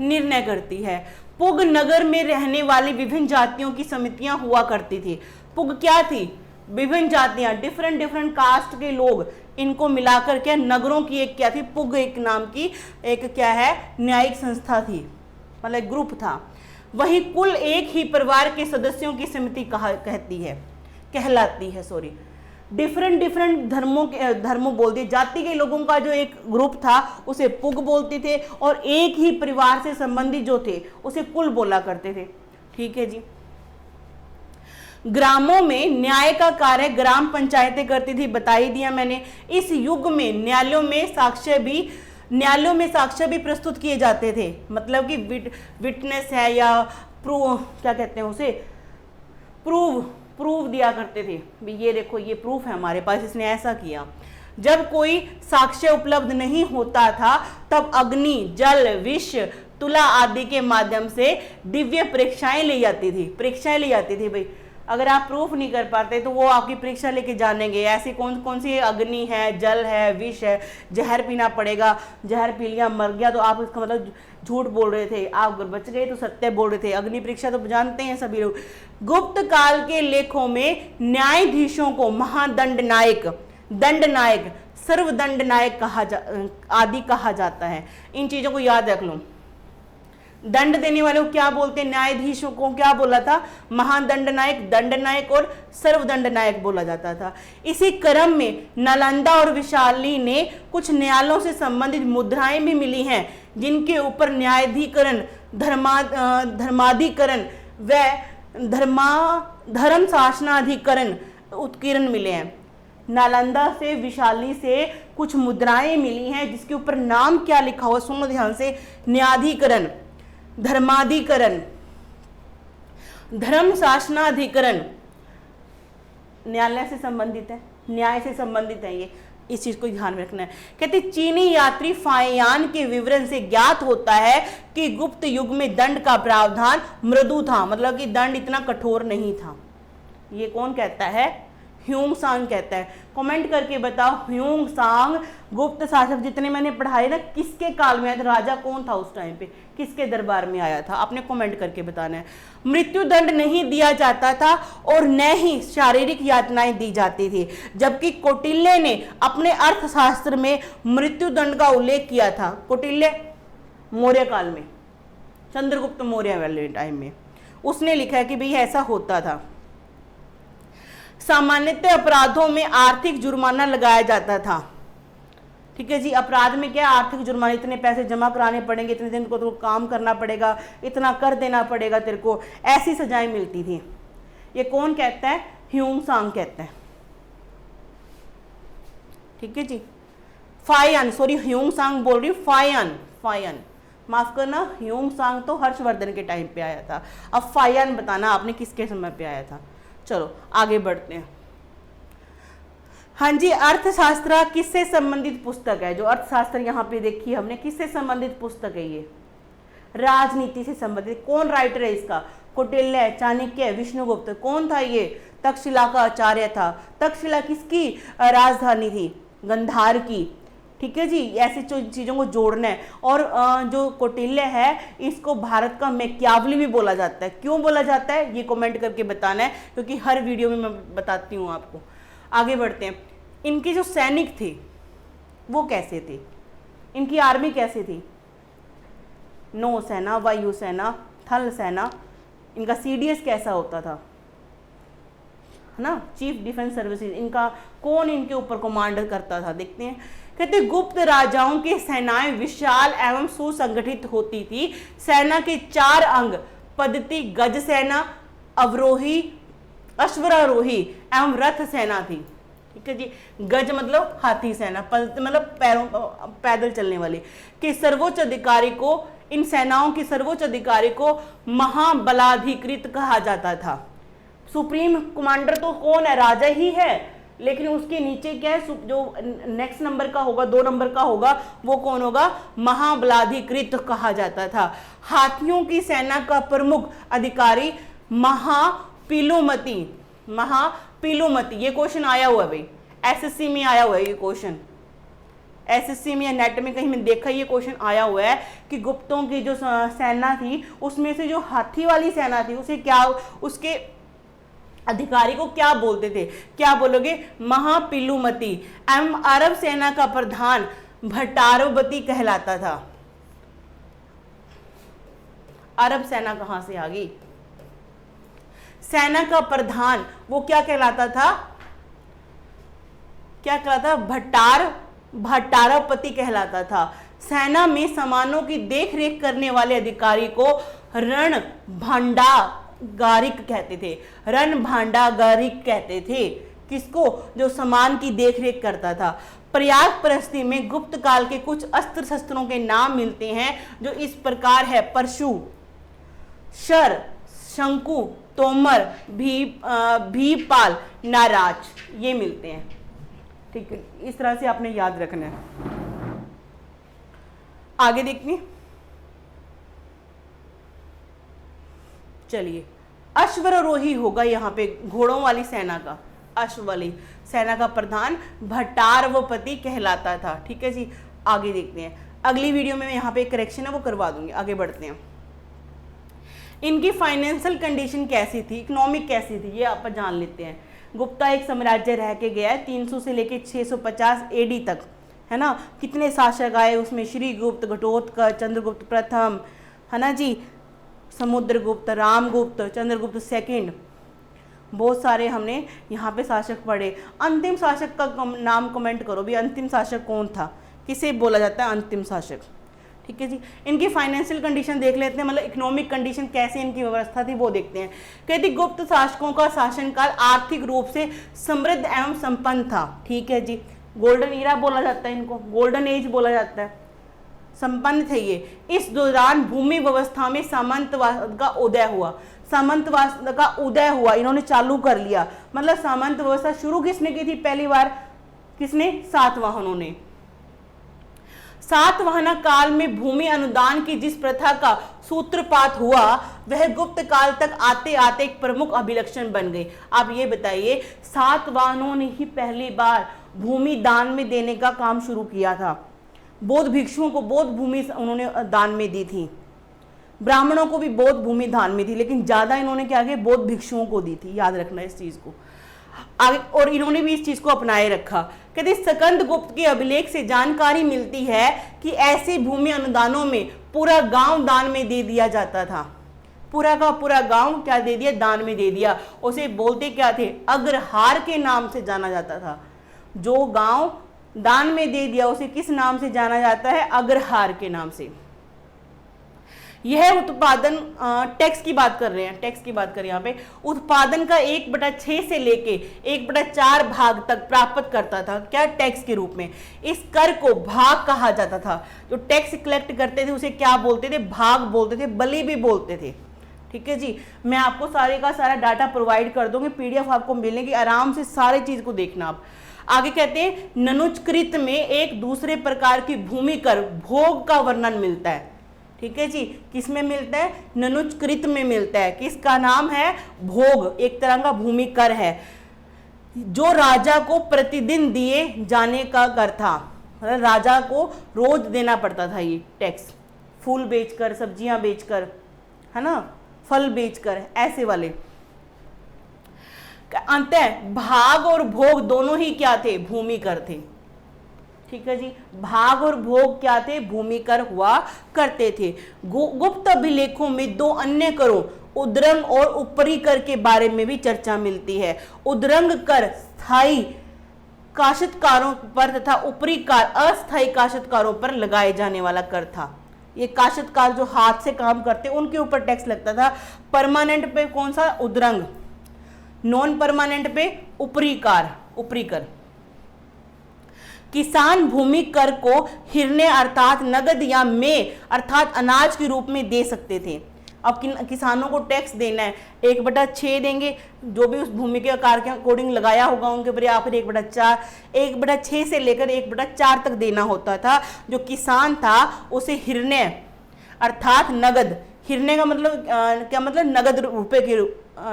निर्णय करती है। पुग नगर में रहने वाली विभिन्न जातियों की समितियां हुआ करती थी। पुग क्या थी? विभिन्न जातियां, डिफरेंट डिफरेंट कास्ट के लोग, इनको मिलाकर क्या नगरों की एक क्या थी, पुग एक नाम की एक क्या है, न्यायिक संस्था थी, मतलब ग्रुप था। वही कुल एक ही परिवार के सदस्यों की समिति कहलाती है। डिफरेंट डिफरेंट धर्मों बोल दिए, जाति के लोगों का जो एक ग्रुप था उसे पुग बोलते थे, और एक ही परिवार से संबंधित जो थे उसे कुल बोला करते थे, ठीक है जी। ग्रामों में न्याय का कार्य ग्राम पंचायतें करती थी, बता ही दिया मैंने। इस युग में न्यायालयों में साक्ष्य भी प्रस्तुत किए जाते थे। मतलब कि विटनेस है या क्या कहते हैं उसे, प्रूव दिया करते थे, भी ये देखो ये प्रूफ है हमारे पास, इसने ऐसा किया। जब कोई साक्ष्य उपलब्ध नहीं होता था तब अग्नि, जल, विष, तुला आदि के माध्यम से दिव्य परीक्षाएं ली जाती थी। भाई अगर आप प्रूफ नहीं कर पाते तो वो आपकी परीक्षा लेके जानेंगे, ऐसी कौन कौन सी अग्नि है, जल है, विष है, जहर पीना पड़ेगा, जहर पी लिया मर गया तो आप इसका मतलब झूठ बोल रहे थे, आप बच गए तो सत्य बोल रहे थे। अग्नि परीक्षा तो जानते हैं सभी लोग। गुप्त काल के लेखों में न्यायाधीशों को महादंड नायक, दंड नायक, सर्वदंड नायक आदि कहा जाता है। इन चीजों को याद रख लो। दंड देने वाले को क्या बोलते हैं, न्यायाधीशों को क्या बोला था, महादंड नायक, दंड नायक और सर्वदंड नायक बोला जाता था। इसी क्रम में नालंदा और वैशाली ने कुछ न्यायालयों से संबंधित मुद्राएं भी मिली हैं जिनके ऊपर न्यायाधिकरण, धर्माधिकरण व धर्म शासनाधिकरण उत्कीर्ण मिले हैं। नालंदा से, विशाली से कुछ मुद्राएं मिली हैं जिसके ऊपर नाम क्या लिखा हुआ, सुनो ध्यान से, न्यायाधिकरण, धर्माधिकरण, धर्म शासनाधिकरण, न्यायालय से संबंधित है, न्याय से संबंधित है। ये इस चीज को ध्यान में रखना है। कहते चीनी यात्री फायान के विवरण से ज्ञात होता है कि गुप्त युग में दंड का प्रावधान मृदु था, मतलब कि दंड इतना कठोर नहीं था। ये कौन कहता है? ह्यूंग सांग कहता है। कमेंट करके बताओ, ह्यूंग सांग गुप्त शासक जितने मैंने पढ़ाए ना, किसके काल में आया था, राजा कौन था उस टाइम पे, किसके दरबार में आया था, आपने कमेंट करके बताना है। मृत्यु दंड नहीं दिया जाता था और न ही शारीरिक यातनाएं दी जाती थी, जबकि कौटिल्य ने अपने अर्थशास्त्र में मृत्यु दंड का उल्लेख किया था। कौटिल्य मौर्य काल में, चंद्रगुप्त मौर्य वाले टाइम में उसने लिखा है कि भाई ऐसा होता था। सामान्यतः अपराधों में आर्थिक जुर्माना लगाया जाता था, ठीक है जी। अपराध में क्या, आर्थिक जुर्माना, इतने पैसे जमा कराने पड़ेंगे, इतने दिन को तो काम करना पड़ेगा, इतना कर देना पड़ेगा तेरे को, ऐसी सजाएं मिलती थी। ये कौन कहता है? ह्यूंग सांग कहता है, ठीक है जी। फायान, सॉरी ह्यूंग सांग बोल रही हूँ, फायान, फायन, माफ करना ह्यूम सांग तो हर्षवर्धन के टाइम पे आया था, अब फायन बताना आपने किसके समय पे आया था। चलो आगे बढ़ते हैं। हाँ जी, अर्थशास्त्र किससे संबंधित पुस्तक है? जो अर्थशास्त्र यहाँ पे देखिए हमने, किससे संबंधित पुस्तक है ये? राजनीति से संबंधित। कौन राइटर है इसका? कौटिल्य, चाणक्य, विष्णुगुप्त। कौन था ये? तक्षशिला का आचार्य था। तक्षशिला किसकी राजधानी थी? गंधार की। ठीक है जी, ऐसी चीज़ों को जोड़ना है। और जो कौटिल्य है इसको भारत का मैकियावली भी बोला जाता है। क्यों बोला जाता है ये कमेंट करके बताना है, क्योंकि हर वीडियो में मैं बताती हूँ आपको। आगे बढ़ते हैं। इनके जो सैनिक थे वो कैसे थे? इनकी आर्मी कैसे थी? नौसेना, वायुसेना, थल सेना। इनका सीडीएस कैसा होता था? है ना, चीफ डिफेंस सर्विसेज। इनका कौन इनके ऊपर कमांड करता था? देखते हैं। कहते गुप्त राजाओं की सेनाएं विशाल एवं सुसंगठित होती थी। सेना के 4 अंग पद्धति गज सेना, अवरोही, अश्वारोही एवं रथ सेना थी। ठीक है जी, गज मतलब हाथी सेना, पद्धति मतलब पैरों पैदल चलने वाले। कि सर्वोच्च अधिकारी को, इन सेनाओं के सर्वोच्च अधिकारी को महाबलाधिकृत कहा जाता था। सुप्रीम कमांडर तो कौन है? राजा ही है, लेकिन उसके नीचे क्या है? जो नेक्स्ट नंबर का होगा, 2 नंबर का होगा, वो कौन होगा? महाबलाधिकृत कहा जाता था। हाथियों की सेना का प्रमुख अधिकारी महापिलुमती। महापिलुमती, ये क्वेश्चन आया हुआ है भाई, एसएससी में आया हुआ है ये क्वेश्चन। एसएससी में या नेट में कहीं में देखा ये क्वेश्चन आया हुआ है कि गुप्तों की जो सेना थी उसमें से जो हाथी वाली सेना थी उसे क्या, उसके अधिकारी को क्या बोलते थे? क्या बोलोगे? महापिलुमती। एवं अरब सेना का प्रधान भट्टारवती कहलाता था। अरब सेना कहां से आ गई? सेना का प्रधान वो क्या कहलाता था? क्या कहलाता? भट्टारवती कहलाता था। सेना में सामानों की देखरेख करने वाले अधिकारी को रण भांडागारिक कहते थे। रण भांडागारिक कहते थे किसको? जो सामान की देखरेख करता था। प्रयाग प्रस्ती में गुप्त काल के कुछ अस्त्र शस्त्रों के नाम मिलते हैं जो इस प्रकार है। परशु, शर, शंकु, तोमर, भीपाल, नाराज, ये मिलते हैं। ठीक है, इस तरह से आपने याद रखना है। आगे देखिए, चलिए अश्वारोही होगा यहाँ पे, घोड़ों वाली सेना का, अश्व वाली सेना का प्रधान भट्टारवपति कहलाता था। ठीक है जी, आगे देखते हैं। अगली वीडियो में यहाँ पे करेक्शन है वो करवा दूंगी। आगे बढ़ते हैं। इनकी फाइनेंशियल कंडीशन कैसी थी, इकोनॉमिक कैसी थी, ये आप जान लेते हैं। गुप्ता एक साम्राज्य रह के गया है 300 से लेके 650 एडी तक, है ना। कितने शासक आए उसमें? श्रीगुप्त, घटोत्कच, चंद्रगुप्त प्रथम, है ना जी, समुद्रगुप्त, रामगुप्त, चंद्रगुप्त सेकंड, बहुत सारे हमने यहाँ पे शासक पढ़े। अंतिम शासक का नाम कमेंट करो भी, अंतिम शासक कौन था, किसे बोला जाता है अंतिम शासक। ठीक है जी, इनकी फाइनेंशियल कंडीशन देख लेते हैं, मतलब इकोनॉमिक कंडीशन कैसे इनकी व्यवस्था थी वो देखते हैं। कहती गुप्त शासकों का शासनकाल आर्थिक रूप से समृद्ध एवं संपन्न था। ठीक है जी, गोल्डन ईरा बोला जाता है इनको, गोल्डन एज बोला जाता है, संपन्न थे ये। इस दौरान भूमि व्यवस्था में सामंतवाद का उदय हुआ। सामंतवाद का उदय हुआ, इन्होंने चालू कर लिया। मतलब सामंत व्यवस्था शुरू किसने की थी पहली बार? किसने? सातवाहनों ने। सातवाहन काल में भूमि अनुदान की जिस प्रथा का सूत्रपात हुआ वह गुप्त काल तक आते आते एक प्रमुख अभिलक्षण बन गई। आप ये बताइए, सातवाहनों ने ही पहली बार भूमि दान में देने का काम शुरू किया था। बौद्ध भिक्षुओं को बौद्ध भूमि उन्होंने दान में दी थी, ब्राह्मणों को भी बौद्ध भूमि दान में थी, लेकिन ज्यादा इन्होंने क्या किया? बौद्ध भिक्षुओं को दी थी। याद रखना इस चीज को आगे, और इन्होंने भी इस चीज को अपनाए रखा। कहते स्कंद गुप्त के अभिलेख से जानकारी मिलती है कि ऐसे भूमि अनुदानों में पूरा गांव दान में दे दिया जाता था। पूरा का पूरा गांव क्या दे दिया? दान में दे दिया। उसे बोलते क्या थे? अग्रहार के नाम से जाना जाता था। जो गांव दान में दे दिया उसे किस नाम से जाना जाता है? अग्रहार के नाम से। यह उत्पादन टैक्स की बात कर रहे हैं, टैक्स की बात करें यहाँ पे, उत्पादन का 1/6 से लेके 1/4 भाग तक प्राप्त करता था, क्या, टैक्स के रूप में। इस कर को भाग कहा जाता था। जो टैक्स कलेक्ट करते थे उसे क्या बोलते थे, भाग बोलते थे, बलि भी बोलते थे। ठीक है जी, मैं आपको सारे का सारा डाटा प्रोवाइड कर दूंगी, पीडीएफ आपको मिलेगी, आराम से सारी चीज को देखना आप। आगे कहते हैं ननुचकृत में एक दूसरे प्रकार की भूमि कर भोग का वर्णन मिलता है। ठीक है जी, किस में मिलता है, ननुचकृत में मिलता है, किसका नाम है, भोग, एक तरह का भूमि कर है, जो राजा को प्रतिदिन दिए जाने का कर था। मतलब राजा को रोज देना पड़ता था ये टैक्स, फूल बेचकर, सब्जियां बेचकर, है ना, फल बेचकर, ऐसे वाले। अंततः भाग और भोग दोनों ही क्या थे, भूमि कर थे। ठीक है जी, भाग और भोग क्या थे, भूमि कर हुआ करते थे। गुप्त अभिलेखों में 2 अन्य करों, उद्रंग और ऊपरी कर के बारे में भी चर्चा मिलती है। उद्रंग कर स्थायी काश्तकारों पर तथा ऊपरी कर अस्थायी काश्तकारों पर लगाए जाने वाला कर था। ये काश्तकार जो हाथ से काम करते उनके ऊपर टैक्स लगता था। परमानेंट पे कौन सा, उद्रंग, नॉन परमानेंट पे ऊपरी कर। किसान भूमि कर को हिरने अर्थात नगद या में अर्थात अनाज के रूप में दे सकते थे। अब किसानों को टैक्स देना है, 1/6 देंगे, जो भी उस भूमि के आकार के अकॉर्डिंग लगाया होगा उनके ऊपर, या फिर 1/4, 1/6 से लेकर 1/4 तक देना होता था। जो किसान था उसे हिरने अर्थात नगद, हिरने का मतलब क्या मतलब,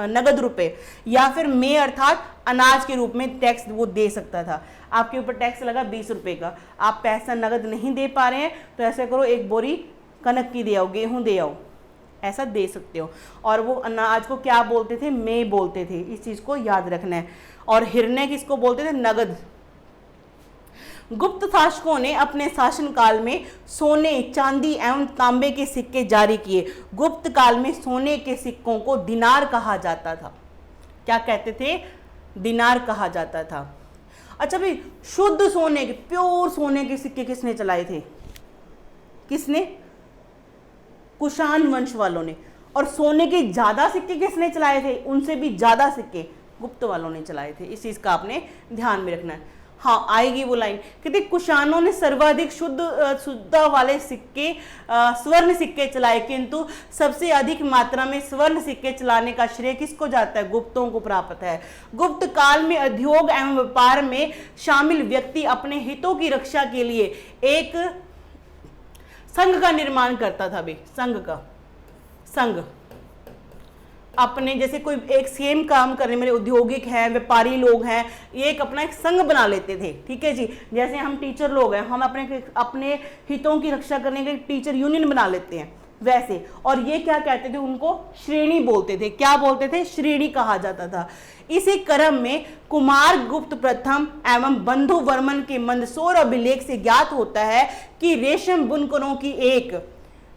नगद रुपए, या फिर में अर्थात अनाज के रूप में टैक्स वो दे सकता था। आपके ऊपर टैक्स लगा 20 रुपए का, आप पैसा नगद नहीं दे पा रहे हैं तो ऐसे करो, 1 बोरी कनक की दे आओ, गेहूं दे आओ, ऐसा दे सकते हो। और वो अनाज को क्या बोलते थे, में बोलते थे, इस चीज को याद रखना है। और हिरने किसको बोलते थे, नगद। गुप्त शासकों ने अपने शासनकाल में सोने, चांदी एवं तांबे के सिक्के जारी किए। गुप्त काल में सोने के सिक्कों को दिनार कहा जाता था। क्या कहते थे, दिनार कहा जाता था। अच्छा भाई, शुद्ध सोने के, प्योर सोने के सिक्के किसने चलाए थे, किसने, कुषाण वंश वालों ने। और सोने के ज्यादा सिक्के किसने चलाए थे, उनसे भी ज्यादा सिक्के गुप्त वालों ने चलाए थे। इस चीज का आपने ध्यान में रखना है। हाँ, आएगी वो लाइन, कहते कुषाणों ने सर्वाधिक शुद्धता वाले सिक्के, स्वर्ण सिक्के चलाए, किंतु सबसे अधिक मात्रा में स्वर्ण सिक्के चलाने का श्रेय किसको जाता है, गुप्तों को प्राप्त है। गुप्त काल में उद्योग एवं व्यापार में शामिल व्यक्ति अपने हितों की रक्षा के लिए एक संघ का निर्माण करता था। भाई संघ अपने, जैसे कोई एक सेम काम करने वाले उद्योगिक हैं, व्यापारी लोग हैं, ये एक अपना एक संघ बना लेते थे। ठीक है जी, जैसे हम टीचर लोग हैं, हम अपने हितों की रक्षा करने के लिए टीचर यूनियन बना लेते हैं, वैसे। और ये क्या कहते थे, उनको श्रेणी बोलते थे। क्या बोलते थे, श्रेणी कहा जाता था। इसी क्रम में कुमार गुप्त प्रथम एवं बंधु वर्मन के मंदसौर अभिलेख से ज्ञात होता है कि रेशम बुनकरों की एक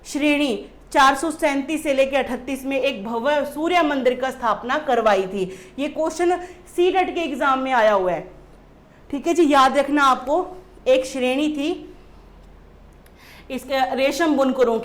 श्रेणी 437 से लेकर 38 में एक भव्य सूर्य मंदिर का स्थापना करवाई थी। ये क्वेश्चन सीटेट के एग्जाम में आया हुआ है। ठीक है जी, याद रखना आपको, एक श्रेणी थी इसके रेशम बुनकरों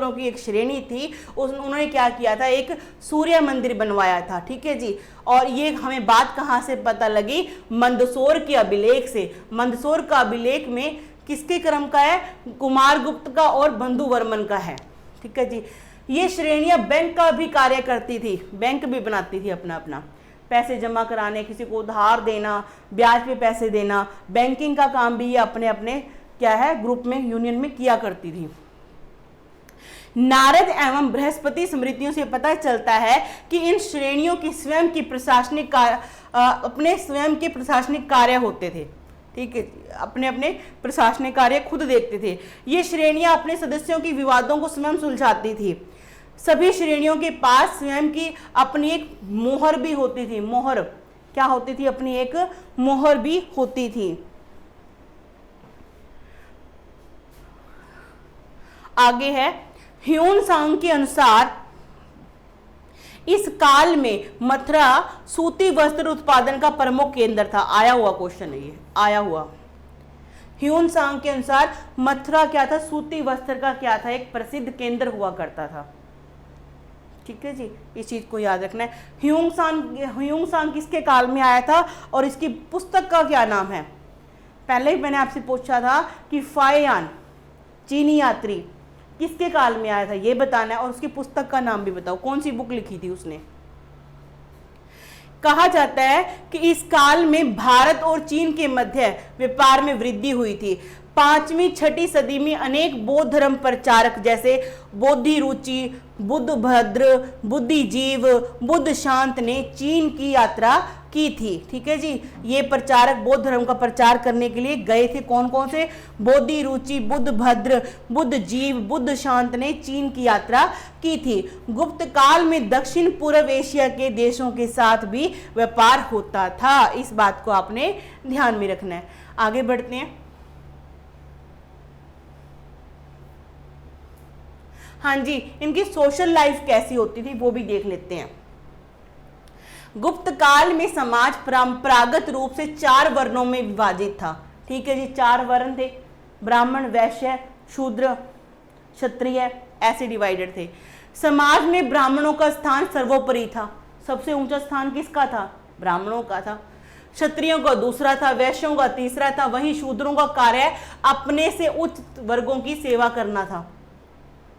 की एक श्रेणी थी। उन्होंने क्या किया था, एक सूर्य मंदिर बनवाया था। ठीक है जी, और ये हमें बात कहाँ से पता लगी, मंदसौर के अभिलेख से। मंदसौर का अभिलेख में किसके क्रम का है, कुमार गुप्त का और बंधु वर्मन का है। ठीक है जी, ये श्रेणियां बैंक का भी कार्य करती थी, बैंक भी बनाती थी अपना अपना, पैसे जमा कराने, किसी को उधार देना, ब्याज पे पैसे देना, बैंकिंग का काम भी ये अपने अपने क्या है ग्रुप में, यूनियन में किया करती थी। नारद एवं बृहस्पति स्मृतियों से पता चलता है कि इन श्रेणियों की स्वयं की प्रशासनिक अपने स्वयं के प्रशासनिक कार्य होते थे। ठीक है, अपने अपने प्रशासनिक कार्य खुद देखते थे। ये श्रेणियां अपने सदस्यों की विवादों को स्वयं सुलझाती थी। सभी श्रेणियों के पास स्वयं की अपनी एक मोहर भी होती थी। मोहर क्या होती थी, अपनी एक मोहर भी होती थी। आगे है, ह्यून सांग के अनुसार इस काल में मथुरा सूती वस्त्र उत्पादन का प्रमुख केंद्र था। आया हुआ क्वेश्चन है ये, आया हुआ। ह्यून सांग के अनुसार मथुरा क्या था, सूती वस्त्र का क्या था, एक प्रसिद्ध केंद्र हुआ करता था। ठीक है जी, इस चीज को याद रखना है। ह्यून सांग किसके काल में आया था और इसकी पुस्तक का क्या नाम है? पहले ही मैंने आपसे पूछा था कि फायान चीनी यात्री किसके काल में आया था, ये बताना है, और उसकी पुस्तक का नाम भी बताओ, कौन सी बुक लिखी थी उसने। कहा जाता है कि इस काल में भारत और चीन के मध्य व्यापार में वृद्धि हुई थी। 5वीं-6ठी सदी में अनेक बौद्ध धर्म प्रचारक जैसे बोधि रुचि, बुद्ध भद्र, बुद्धिजीव, बुद्ध शांत ने चीन की यात्रा की थी। ठीक है जी, ये प्रचारक बौद्ध धर्म का प्रचार करने के लिए गए थे। कौन कौन से? बोधि रुचि, बुद्ध भद्र, बुद्ध जीव, बुद्ध शांत ने चीन की यात्रा की थी। गुप्त काल में दक्षिण पूर्व एशिया के देशों के साथ भी व्यापार होता था। इस बात को आपने ध्यान में रखना है। आगे बढ़ते हैं। हाँ जी, इनकी सोशल लाइफ कैसी होती थी वो भी देख लेते हैं। गुप्त काल में समाज परंपरागत रूप से 4 वर्णों में विभाजित था। ठीक है जी, 4 वर्ण थे, ब्राह्मण, वैश्य, शूद्र, क्षत्रिय, ऐसे डिवाइडेड थे। समाज में ब्राह्मणों का स्थान सर्वोपरि था। सबसे ऊंचा स्थान किसका था? ब्राह्मणों का था। क्षत्रियों का दूसरा था, वैश्यों का तीसरा था। वहीं शूद्रों का कार्य अपने से उच्च वर्गों की सेवा करना था।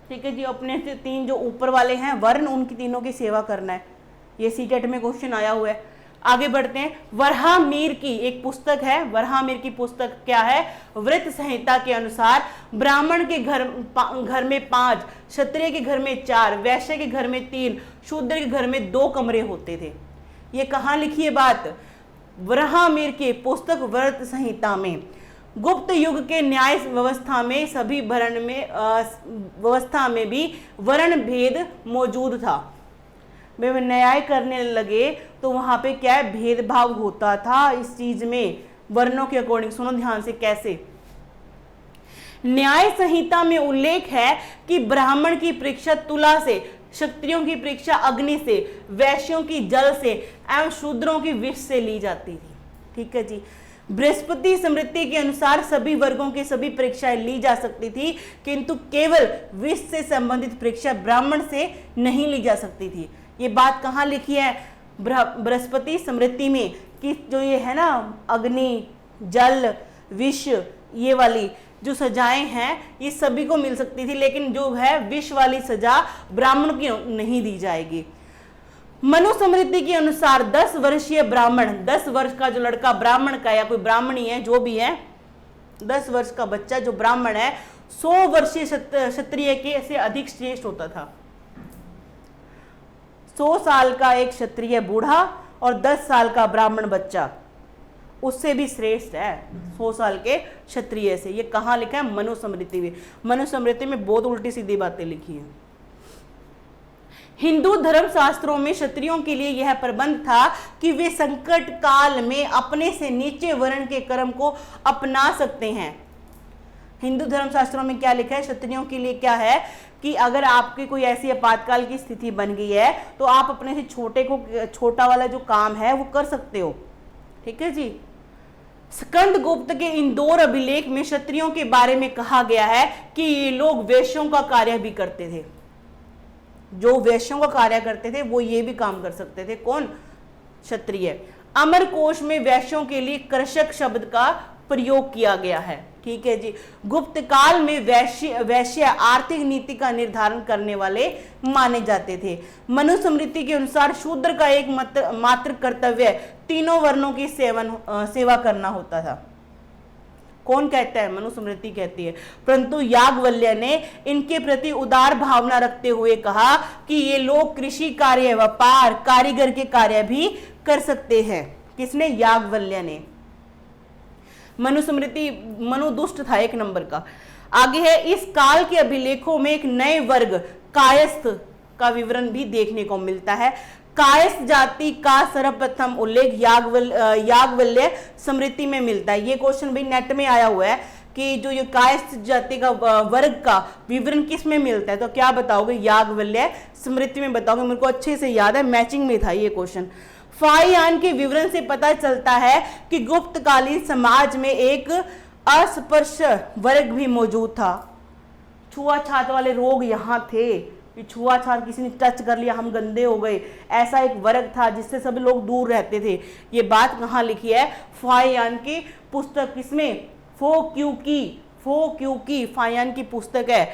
ठीक है जी, अपने से 3 जो ऊपर वाले हैं वर्ण, उनकी तीनों की सेवा करना है। ये सीटेट में क्वेश्चन आया हुआ है। आगे बढ़ते हैं। वराहमिहिर की एक पुस्तक है। वराहमिहिर की पुस्तक क्या है? व्रत संहिता के अनुसार ब्राह्मण के घर में 5, क्षत्रिय के घर में 4, वैश्य के घर में 3, शूद्र के घर में 2 कमरे होते थे। ये कहाँ लिखी है बात? वराहमिहिर की पुस्तक व्रत संहिता में। गुप्त युग के न्याय व्यवस्था में सभी व्यवस्था में भी वर्ण भेद मौजूद था। वे न्याय करने लगे तो वहां पे क्या है? भेदभाव होता था इस चीज में, वर्णों के अकॉर्डिंग। सुनो ध्यान से कैसे। न्याय संहिता में उल्लेख है कि ब्राह्मण की परीक्षा तुला से, क्षत्रियों की परीक्षा अग्नि से, वैश्यों की जल से एवं शूद्रों की विष से ली जाती थी। ठीक है जी। बृहस्पति स्मृति के अनुसार सभी वर्गों की सभी परीक्षाएं ली जा सकती थी, किंतु केवल विष से संबंधित परीक्षा ब्राह्मण से नहीं ली जा सकती थी। ये बात कहाँ लिखी है? बृहस्पति स्मृति में, कि जो ये है ना अग्नि, जल, विष, ये वाली जो सजाएं हैं ये सभी को मिल सकती थी, लेकिन जो है विष वाली सजा ब्राह्मण की नहीं दी जाएगी। मनुस्मृति के अनुसार 10 वर्षीय ब्राह्मण, 10 वर्ष का जो लड़का ब्राह्मण का या कोई ब्राह्मणी है जो भी है, 10 वर्ष का बच्चा जो ब्राह्मण है 100 वर्षीय क्षत्रिय के से अधिक श्रेष्ठ होता था। 100 साल का एक क्षत्रिय बूढ़ा और 10 साल का ब्राह्मण बच्चा उससे भी श्रेष्ठ है 100 साल के क्षत्रिय से। ये कहाँ लिखा है? मनुस्मृति में। मनुस्मृति में बहुत उल्टी सीधी बातें लिखी हैं। हिंदू धर्म शास्त्रों में क्षत्रियों के लिए यह प्रबंध था कि वे संकट काल में अपने से नीचे वर्ण के कर्म को अपना सकते हैं। हिंदू धर्म शास्त्रों में क्या लिखा है? क्षत्रियों के लिए क्या है कि अगर आपकी कोई ऐसी आपातकाल की स्थिति बन गई है तो आप अपने से छोटा वाला जो काम है वो कर सकते हो। ठीक है जी। स्कंद गुप्त के इंदौर अभिलेख में क्षत्रियों के बारे में कहा गया है कि ये लोग वैश्यों का कार्य भी करते थे। जो वैश्यों का कार्य करते थे वो ये भी काम कर सकते थे। कौन? क्षत्रिय। अमरकोश में वैश्यों के लिए कृषक शब्द का प्रयोग किया गया है। ठीक है जी। गुप्त काल में वैश्य आर्थिक नीति का निर्धारण करने वाले माने जाते थे। मनुस्मृति के अनुसार शूद्र का एक मात्र कर्तव्य तीनों वर्णों की सेवा करना होता था। कौन कहता है? मनुस्मृति कहती है। परंतु याज्ञवल्क्य ने इनके प्रति उदार भावना रखते हुए कहा कि ये लोग कृषि कार्य, व्यापार, कारीगर के कार्य भी कर सकते हैं। किसने? याज्ञवल्क्य ने। मनुस्मृति मनुदुष्ट था 1 नंबर का। आगे है, इस काल के अभिलेखों में एक नए वर्ग कायस्थ का विवरण भी देखने को मिलता है। कायस्थ जाति का सर्वप्रथम उल्लेख याज्ञवल्क्य स्मृति में मिलता है। ये क्वेश्चन भी नेट में आया हुआ है कि जो ये कायस्थ जाति का वर्ग का विवरण किस में मिलता है, तो क्या बताओगे? याज्ञवल्क्य स्मृति में बताओगे। मेरे को अच्छे से याद है, मैचिंग में था ये क्वेश्चन। फायान के विवरण से पता चलता है कि गुप्तकालीन समाज में एक अस्पर्श वर्ग भी मौजूद था। छुआछात वाले रोग यहाँ थे कि छुआछात, किसी ने टच कर लिया हम गंदे हो गए, ऐसा एक वर्ग था जिससे सभी लोग दूर रहते थे। ये बात कहाँ लिखी है? फाहियान की पुस्तक, किसमें? फो क्यू की फाहियान की पुस्तक है।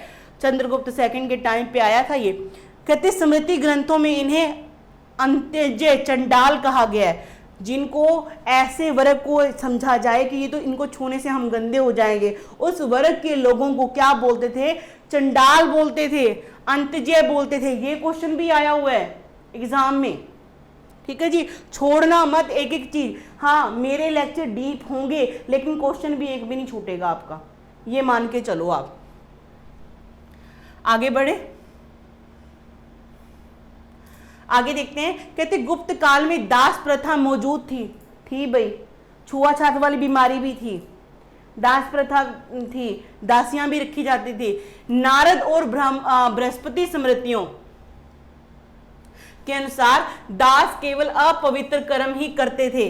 चंद्रगुप्त सेकंड के टाइम पे आया था ये। कहते स्मृति ग्रंथों में इन्हें अंत्यज चंडाल कहा गया है, जिनको ऐसे वर्ग को समझा जाए कि ये तो इनको छूने से हम गंदे हो जाएंगे, उस वर्ग के लोगों को क्या बोलते थे? चंडाल बोलते थे, अंत्यजय बोलते थे। ये क्वेश्चन भी आया हुआ है एग्जाम में, ठीक है जी। छोड़ना मत एक एक चीज। हाँ, मेरे लेक्चर डीप होंगे लेकिन क्वेश्चन भी एक भी नहीं छूटेगा आपका, ये मान के चलो। आप आगे बढ़े, आगे देखते हैं। कहते गुप्त काल में दास प्रथा मौजूद थी भाई, छुआछात वाली बीमारी भी थी, दास प्रथा थी, दासियां भी रखी जाती थी। नारद और बृहस्पति स्मृतियों के अनुसार दास केवल अपवित्र कर्म ही करते थे।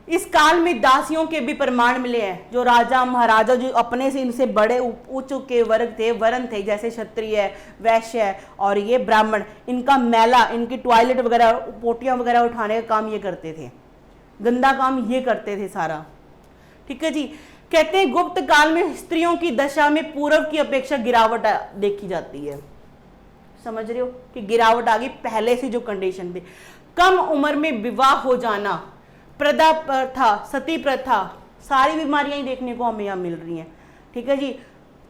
इस काल में दासियों के भी प्रमाण मिले हैं। जो राजा महाराजा जो अपने से इनसे बड़े उच्च के वर्ग थे, वर्ण थे, जैसे क्षत्रिय, वैश्य और ये ब्राह्मण, इनका मैला, इनकी टॉयलेट वगैरह, पोटियां वगैरह उठाने का काम ये करते थे, गंदा काम ये करते थे सारा, ठीक है जी। कहते हैं गुप्त काल में स्त्रियों की दशा में पूर्व की अपेक्षा गिरावट देखी जाती है। समझ रहे हो कि गिरावट आ गई, पहले से जो कंडीशन थी। कम उम्र में विवाह हो जाना, प्रदा प्रथा, सती प्रथा, सारी बीमारियां ही देखने को हमें यहाँ मिल रही हैं, ठीक है जी।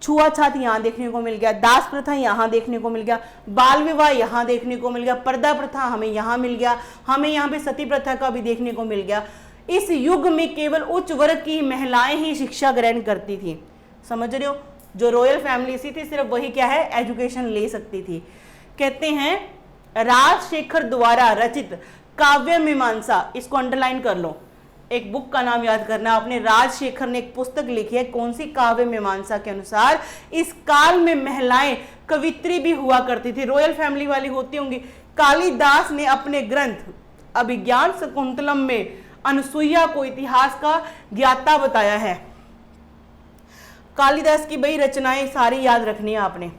छुआछात यहाँ देखने को मिल गया, दास प्रथा यहाँ देखने को मिल गया, बाल विवाह यहाँ देखने को मिल गया, पर्दा प्रथा हमें यहाँ मिल गया, हमें यहाँ पे सती प्रथा का भी देखने को मिल गया। इस युग में केवल उच्च वर्ग की महिलाएं ही शिक्षा ग्रहण करती थी। समझ रहे हो, जो रॉयल फैमिली सी थी सिर्फ वही क्या है, एजुकेशन ले सकती थी। कहते हैं राजशेखर द्वारा रचित काव्य मीमांसा, इसको अंडरलाइन कर लो, एक बुक का नाम याद करना आपने। राजशेखर ने एक पुस्तक लिखी है, कौन सी? काव्य मीमांसा के अनुसार इस काल में महिलाएं कवित्री भी हुआ करती थी, रॉयल फैमिली वाली होती होंगी। कालिदास ने अपने ग्रंथ अभिज्ञान शकुंतलम में अनुसुईया को इतिहास का ज्ञाता बताया है। कालिदास की भाई रचनाएं सारी याद रखनी है आपने,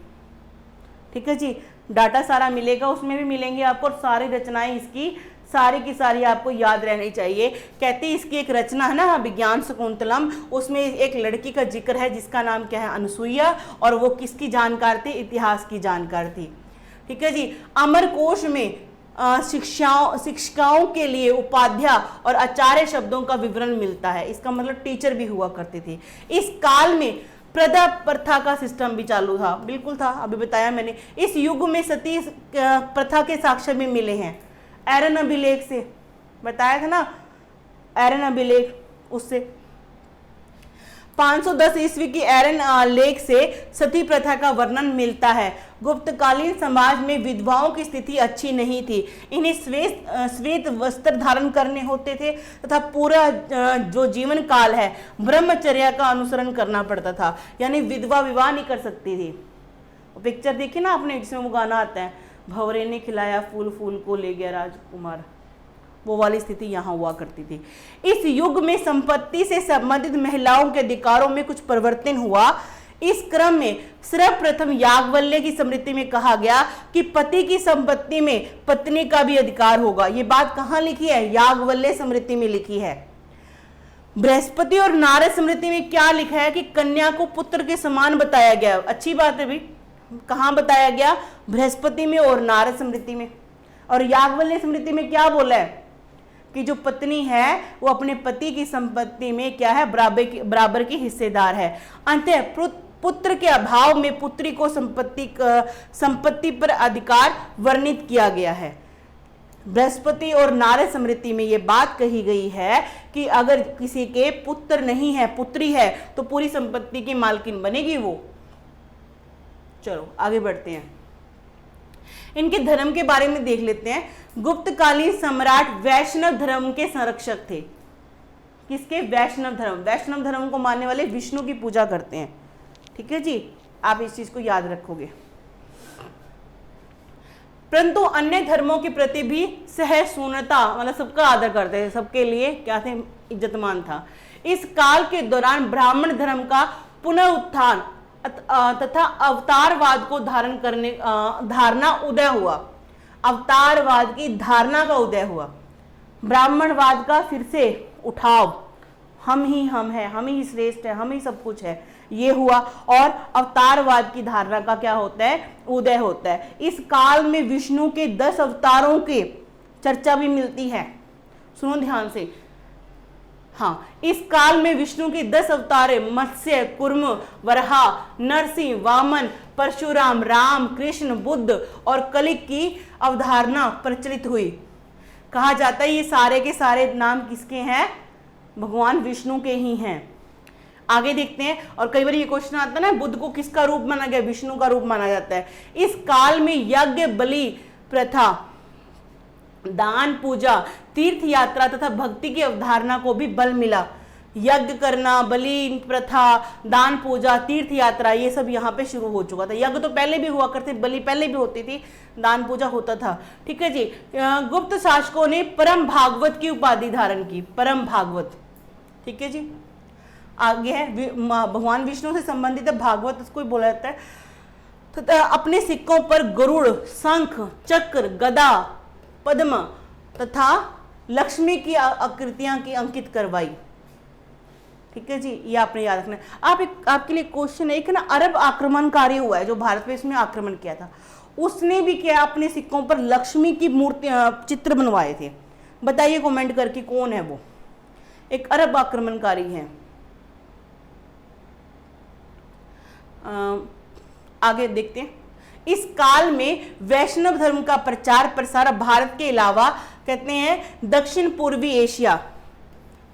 ठीक है जी। डाटा सारा मिलेगा, उसमें भी मिलेंगे आपको, और सारी रचनाएं इसकी सारी की सारी आपको याद रहनी चाहिए। कहते हैं इसकी एक रचना है ना विज्ञान शकुंतलम, उसमें एक लड़की का जिक्र है जिसका नाम क्या है? अनुसुईया, और वो किसकी जानकार थी? इतिहास की जानकार थी, ठीक है जी। अमरकोश में शिक्षिकाओं के लिए उपाध्याय और आचार्य शब्दों का विवरण मिलता है, इसका मतलब टीचर भी हुआ करती थी। इस काल में प्रदा प्रथा का सिस्टम भी चालू था, बिल्कुल था, अभी बताया मैंने। इस युग में सती प्रथा के साक्ष्य भी मिले हैं, एरन अभिलेख से, बताया था ना एरन अभिलेख, उससे 510 ईस्वी की एरन लेख से सती प्रथा का वर्णन मिलता है। गुप्तकालीन समाज में विधवाओं की स्थिति अच्छी नहीं थी, इन्हें श्वेत वस्त्र धारण करने होते थे तथा पूरा जो जीवन काल है ब्रह्मचर्या का अनुसरण करना पड़ता था, यानी विधवा विवाह नहीं कर सकती थी। पिक्चर देखी ना आपने जिसमें वो गाना आता है, भंवरे ने खिलाया फूल फूल को ले गया राजकुमार, वो वाली स्थिति यहाँ हुआ करती थी। इस युग में संपत्ति से संबंधित महिलाओं के अधिकारों में कुछ परिवर्तन हुआ। इस क्रम में सर्वप्रथम याज्ञवल्क्य की स्मृति में कहा गया कि पति की संपत्ति में पत्नी का भी अधिकार होगा। ये बात कहाँ लिखी है? याज्ञवल्क्य स्मृति में लिखी है। बृहस्पति और नारद स्मृति में क्या लिखा है कि कन्या को पुत्र के समान बताया गया। अच्छी बात है भाई, कहाँ बताया गया? बृहस्पति में और नारद स्मृति में। और याज्ञवल्क्य स्मृति में क्या बोला है कि जो पत्नी है वो अपने पति की संपत्ति में क्या है? बराबर की हिस्सेदार है। अंततः पुत्र के अभाव में पुत्री को संपत्ति पर अधिकार वर्णित किया गया है। बृहस्पति और नारद स्मृति में ये बात कही गई है कि अगर किसी के पुत्र नहीं है, पुत्री है, तो पूरी संपत्ति की मालकिन बनेगी वो। चलो आगे बढ़ते हैं, इनके धर्म के बारे में देख लेते हैं। गुप्तकालीन सम्राट वैष्णव धर्म के संरक्षक थे। किसके? वैष्णव धर्म। वैष्णव धर्म को मानने वाले विष्णु की पूजा करते हैं, ठीक है जी, आप इस चीज को याद रखोगे। परंतु अन्य धर्मों के प्रति भी सहिष्णुता, मतलब सबका आदर करते थे, सबके लिए क्या थे? इज्जतमान था। इस काल के दौरान ब्राह्मण धर्म का पुनः उत्थान तथा अवतारवाद को धारणा उदय हुआ। अवतारवाद की धारणा का उदय हुआ, ब्राह्मणवाद का फिर से उठाव, हम ही हम है, हम ही श्रेष्ठ है, हम ही सब कुछ है, ये हुआ। और अवतारवाद की धारणा का क्या होता है, उदय होता है। इस काल में विष्णु के 10 अवतारों के चर्चा भी मिलती है, सुनो ध्यान से। हाँ, इस काल में विष्णु के 10 अवतार मत्स्य, कुर्म, वराह, नरसिंह, वामन, परशुराम, राम, कृष्ण, बुद्ध और कलिक की अवधारणा प्रचलित हुई। कहा जाता है ये सारे के सारे नाम किसके हैं, भगवान विष्णु के ही हैं। आगे देखते हैं। और कई बार ये क्वेश्चन आता है ना, बुद्ध को किसका रूप माना गया, विष्णु का रूप माना जाता है। इस काल में यज्ञ, बलि प्रथा, दान, पूजा, तीर्थ यात्रा तथा भक्ति की अवधारणा को भी बल मिला। यज्ञ करना, बलि प्रथा, दान, पूजा, तीर्थ यात्रा, ये सब यहाँ पे शुरू हो चुका था। यज्ञ तो पहले भी हुआ करते, बलि पहले भी होती थी, दान पूजा होता था। ठीक है जी। गुप्त शासकों ने परम भागवत की उपाधि धारण की, परम भागवत। ठीक है जी। आगे है भगवान विष्णु से संबंधित भागवत, उसको ही बोला जाता है। तथा अपने सिक्कों पर गरुड़, शंख, चक्र, गदा, पद्म तथा लक्ष्मी की आकृतियां की अंकित करवाई। ठीक है जी, ये आपने याद रखना है। आपके लिए क्वेश्चन है, एक ना अरब आक्रमणकारी हुआ है जो भारत पे इसमें आक्रमण किया था, उसने भी क्या अपने सिक्कों पर लक्ष्मी की मूर्ति चित्र बनवाए थे। बताइए कमेंट करके कौन है वो, एक अरब आक्रमणकारी है। आगे देखते हैं। इस काल में वैष्णव धर्म का प्रचार प्रसार भारत के अलावा कहते हैं दक्षिण पूर्वी एशिया,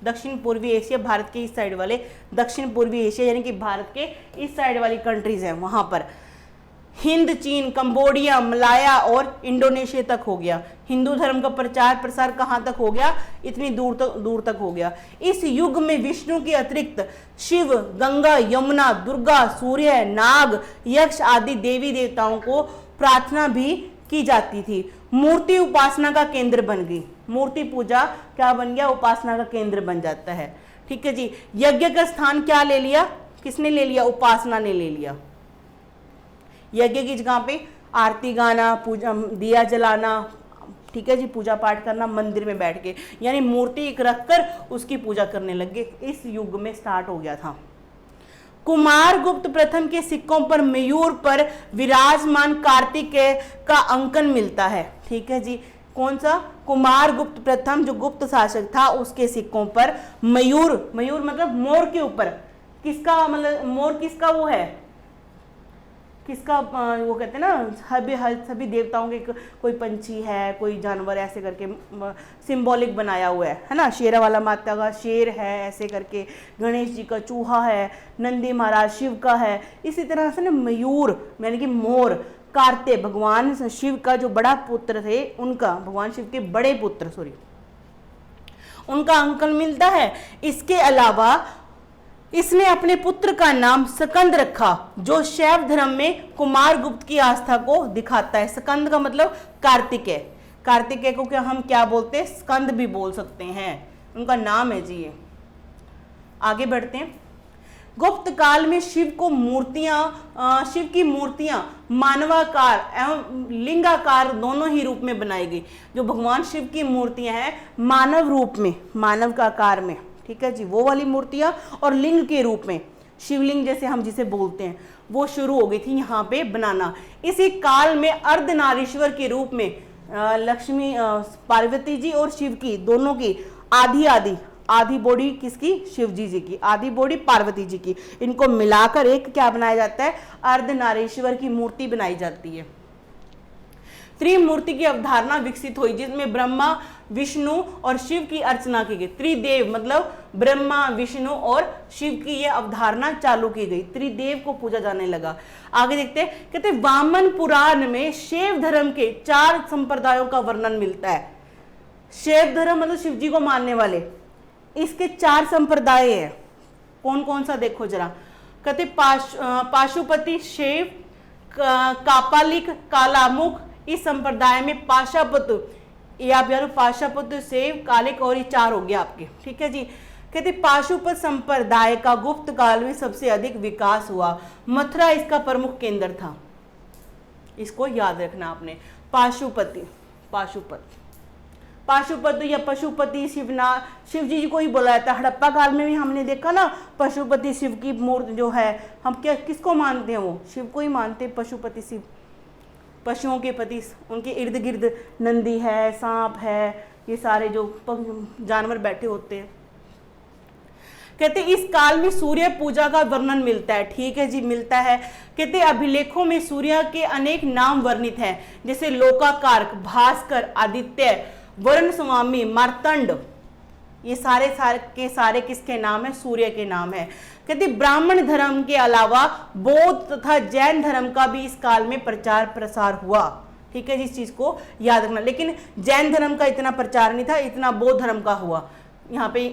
दक्षिण पूर्वी एशिया, भारत के इस साइड वाले दक्षिण पूर्वी एशिया यानी कि भारत के इस साइड वाली कंट्रीज हैं, वहां पर हिंद, चीन, कंबोडिया, मलाया और इंडोनेशिया तक हो गया। हिंदू धर्म का प्रचार प्रसार कहाँ तक हो गया, इतनी दूर तक हो गया। इस युग में विष्णु के अतिरिक्त शिव, गंगा, यमुना, दुर्गा, सूर्य, नाग, यक्ष आदि देवी देवताओं को प्रार्थना भी की जाती थी। मूर्ति उपासना का केंद्र बन गई, मूर्ति पूजा क्या बन गया, उपासना का केंद्र बन जाता है। ठीक है जी। यज्ञ का स्थान क्या ले लिया, किसने ले लिया, उपासना ने ले लिया। यज्ञ की जगह पे आरती गाना, पूजा, दिया जलाना, ठीक है जी, पूजा पाठ करना मंदिर में बैठ के, यानी मूर्ति एक रखकर उसकी पूजा करने लग गए। इस युग में स्टार्ट हो गया था। कुमारगुप्त प्रथम के सिक्कों पर मयूर पर विराजमान कार्तिकेय का अंकन मिलता है। ठीक है जी, कौन सा, कुमारगुप्त प्रथम जो गुप्त शासक था उसके सिक्कों पर मयूर, मयूर मतलब मोर के ऊपर, किसका मतलब मोर किसका वो है, किसका वो कहते हैं ना, सभी देवताओं के कोई पंछी है, कोई जानवर ऐसे करके सिंबॉलिक बनाया हुआ है ना। शेरा वाला माता का शेर है ऐसे करके, गणेश जी का चूहा है, नंदी महाराज शिव का है। इसी तरह से ना मयूर यानी कि मोर, कार्तिक भगवान शिव का जो बड़ा पुत्र थे, उनका भगवान शिव के बड़े पुत्र उनका अंकन मिलता है। इसके अलावा इसने अपने पुत्र का नाम स्कंद रखा, जो शैव धर्म में कुमारगुप्त की आस्था को दिखाता है। स्कंद का मतलब कार्तिकेय, कार्तिकेय को क्या हम क्या बोलते हैं, स्कंद भी बोल सकते हैं, उनका नाम है जी ये। आगे बढ़ते हैं। गुप्त काल में शिव की मूर्तियां मानवाकार एवं लिंगाकार दोनों ही रूप में बनाई गई। जो भगवान शिव की मूर्तियां हैं मानव रूप में, मानव का आकार में, ठीक है जी, वो वाली मूर्तियां, और लिंग के रूप में, शिवलिंग जैसे हम जिसे बोलते हैं, वो शुरू हो गई थी यहाँ पे बनाना। इसी काल में अर्धनारीश्वर के रूप में लक्ष्मी, पार्वती जी और शिव की दोनों की आधी बॉडी किसकी, शिव जी की, आधी बॉडी पार्वती जी की, इनको मिलाकर एक क्या बनाया जाता है, अर्धनारीश्वर की मूर्ति बनाई जाती है। त्रिमूर्ति की अवधारणा विकसित हुई, जिसमें ब्रह्मा, विष्णु और शिव की अर्चना की गई। त्रिदेव मतलब ब्रह्मा, विष्णु और शिव की यह अवधारणा चालू की गई, त्रिदेव को पूजा जाने लगा। आगे देखते हैं, कहते वामन पुराण में शैव धर्म के 4 संप्रदायों का वर्णन मिलता है। शैव धर्म मतलब शिव जी को मानने वाले, इसके 4 संप्रदाय है। कौन कौन सा देखो जरा, कहते पाशुपति शैव, कापालिक, कालामुख, इस संप्रदाय में पाशापुत्र, ये आप यार पाशापुत्र, शैव, कालिक और ये 4 हो गया आपके। ठीक है जी। कहते पाशुपत संप्रदाय का गुप्त काल में सबसे अधिक विकास हुआ। मथुरा इसका प्रमुख केंद्र था। इसको याद रखना आपने। पाशुपत या पशुपति शिव जी को ही बोला जाता है। हड़प्पा काल में भी हमने देखा ना, पशुपति शिव की मूर्ति जो है, हम क्या किसको मानते हैं? वो शिव को ही मानते हैं, पशुपति शिव, पशुओं के पति। उनके इर्द गिर्द नंदी है, सांप है, ये सारे जो जानवर बैठे होते हैं। कहते इस काल में सूर्य पूजा का वर्णन मिलता है। ठीक है जी, मिलता है। कहते अभिलेखों में सूर्य के अनेक नाम वर्णित हैं, जैसे लोकाकारक, भास्कर, आदित्य, वरुण स्वामी, मार्तंड। ये सारे किसके नाम है? सूर्य के नाम है। कहते ब्राह्मण धर्म के अलावा बौद्ध तथा जैन धर्म का भी इस काल में प्रचार प्रसार हुआ। ठीक है जी, इस चीज को याद रखना। लेकिन जैन धर्म का इतना प्रचार नहीं था, इतना बौद्ध धर्म का हुआ। यहाँ पे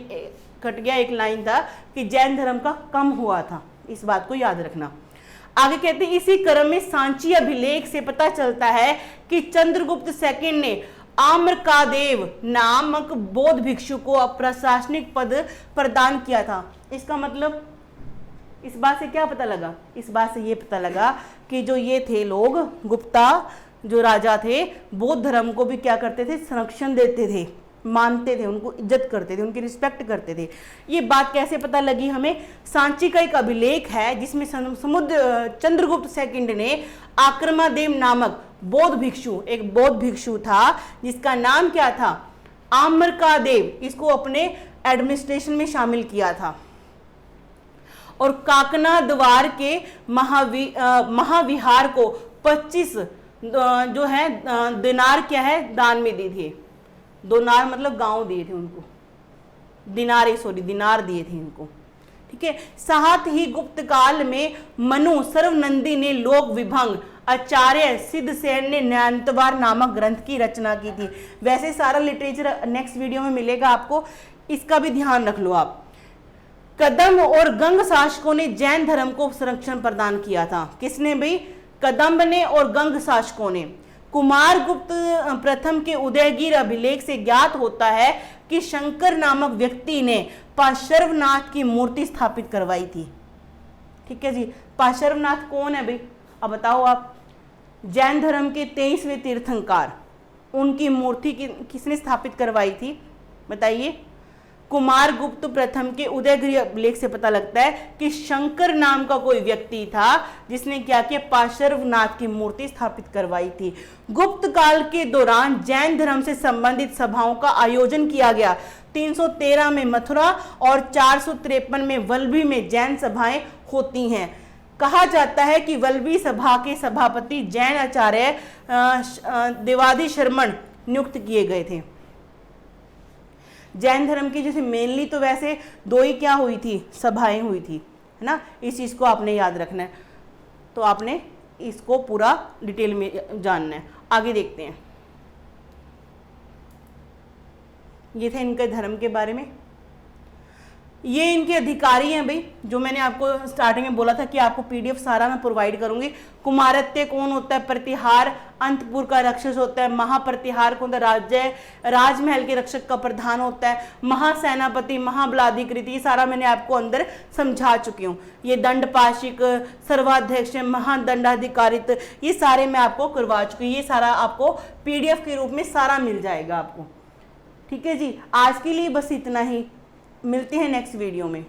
कट गया, एक लाइन था कि जैन धर्म का कम हुआ था, इस बात को याद रखना। आगे कहते हैं इसी क्रम में सांची अभिलेख से पता चलता है कि चंद्रगुप्त सेकंड ने आम्रकादेव नामक बौद्ध भिक्षु को प्रशासनिक पद प्रदान किया था। इसका मतलब इस बात से क्या पता लगा? इस बात से ये पता लगा कि जो ये थे लोग, गुप्ता जो राजा थे, बौद्ध धर्म को भी क्या करते थे? संरक्षण देते थे, मानते थे, उनको इज्जत करते थे, उनकी रिस्पेक्ट करते थे। ये बात कैसे पता लगी हमें? सांची का एक अभिलेख है जिसमें चंद्रगुप्त सेकंड ने आक्रमादेव नामक बौद्ध भिक्षु, एक बौद्ध भिक्षु था जिसका नाम क्या था? आम्रकादेव, इसको अपने एडमिनिस्ट्रेशन में शामिल किया था। और काकना द्वार के महाविहार को 25 जो है दिनार क्या है? दान में दी थी। दिनार मतलब गांव दिए थे उनको, दिनार दिए थे इनको। ठीक है। साथ ही गुप्त काल में मनु सर्वनंदी ने लोक विभंग, आचार्य सिद्धसेन ने न्यायतवार नामक ग्रंथ की रचना की थी। वैसे सारा लिटरेचर नेक्स्ट वीडियो में मिलेगा आपको, इसका भी ध्यान रख लो आप। कदम और गंग शासकों ने जैन धर्म को संरक्षण प्रदान किया था। किसने भाई? कदम्ब ने और गंग शासकों ने। कुमारगुप्त प्रथम के उदयगिरि अभिलेख से ज्ञात होता है कि शंकर नामक व्यक्ति ने पार्श्वनाथ की मूर्ति स्थापित करवाई थी। ठीक है जी, पार्श्वनाथ कौन है भाई? अब बताओ आप। जैन धर्म के 23वें तीर्थंकर, उनकी मूर्ति किसने स्थापित करवाई थी? बताइए। कुमारगुप्त प्रथम के उदयगिरि अभिलेख से पता लगता है कि शंकर नाम का कोई व्यक्ति था जिसने क्या किया? पार्श्वनाथ की मूर्ति स्थापित करवाई थी। गुप्त काल के दौरान जैन धर्म से संबंधित सभाओं का आयोजन किया गया। 313 में मथुरा और 453 में वल्लभी में जैन सभाएं होती हैं। कहा जाता है कि वल्लभी सभा के सभापति जैन आचार्य देवादि शर्मण नियुक्त किए गए थे। जैन धर्म की जैसे मेनली तो वैसे 2 ही क्या हुई थी? सभाएं हुई थी, है ना। इस चीज को आपने याद रखना है, तो आपने इसको पूरा डिटेल में जानना है। आगे देखते हैं। ये थे इनके धर्म के बारे में। ये इनके अधिकारी हैं भाई, जो मैंने आपको स्टार्टिंग में बोला था कि आपको पीडीएफ सारा मैं प्रोवाइड करूंगी। कुमारत्य कौन होता है? प्रतिहार अंतपुर का रक्षक होता है। महाप्रतिहार कौन होता है? राजमहल के रक्षक का प्रधान होता है। महासेनापति, महाबलाधिकृति, ये सारा मैंने आपको अंदर समझा चुकी हूँ। ये दंडपाशिक, सर्वाध्यक्ष, महादंडाधिकारित, ये सारे मैं आपको करवा चुकी हूँ। ये सारा आपको पीडीएफ के रूप में सारा मिल जाएगा आपको। ठीक है जी, आज के लिए बस इतना ही। मिलते हैं नेक्स्ट वीडियो में।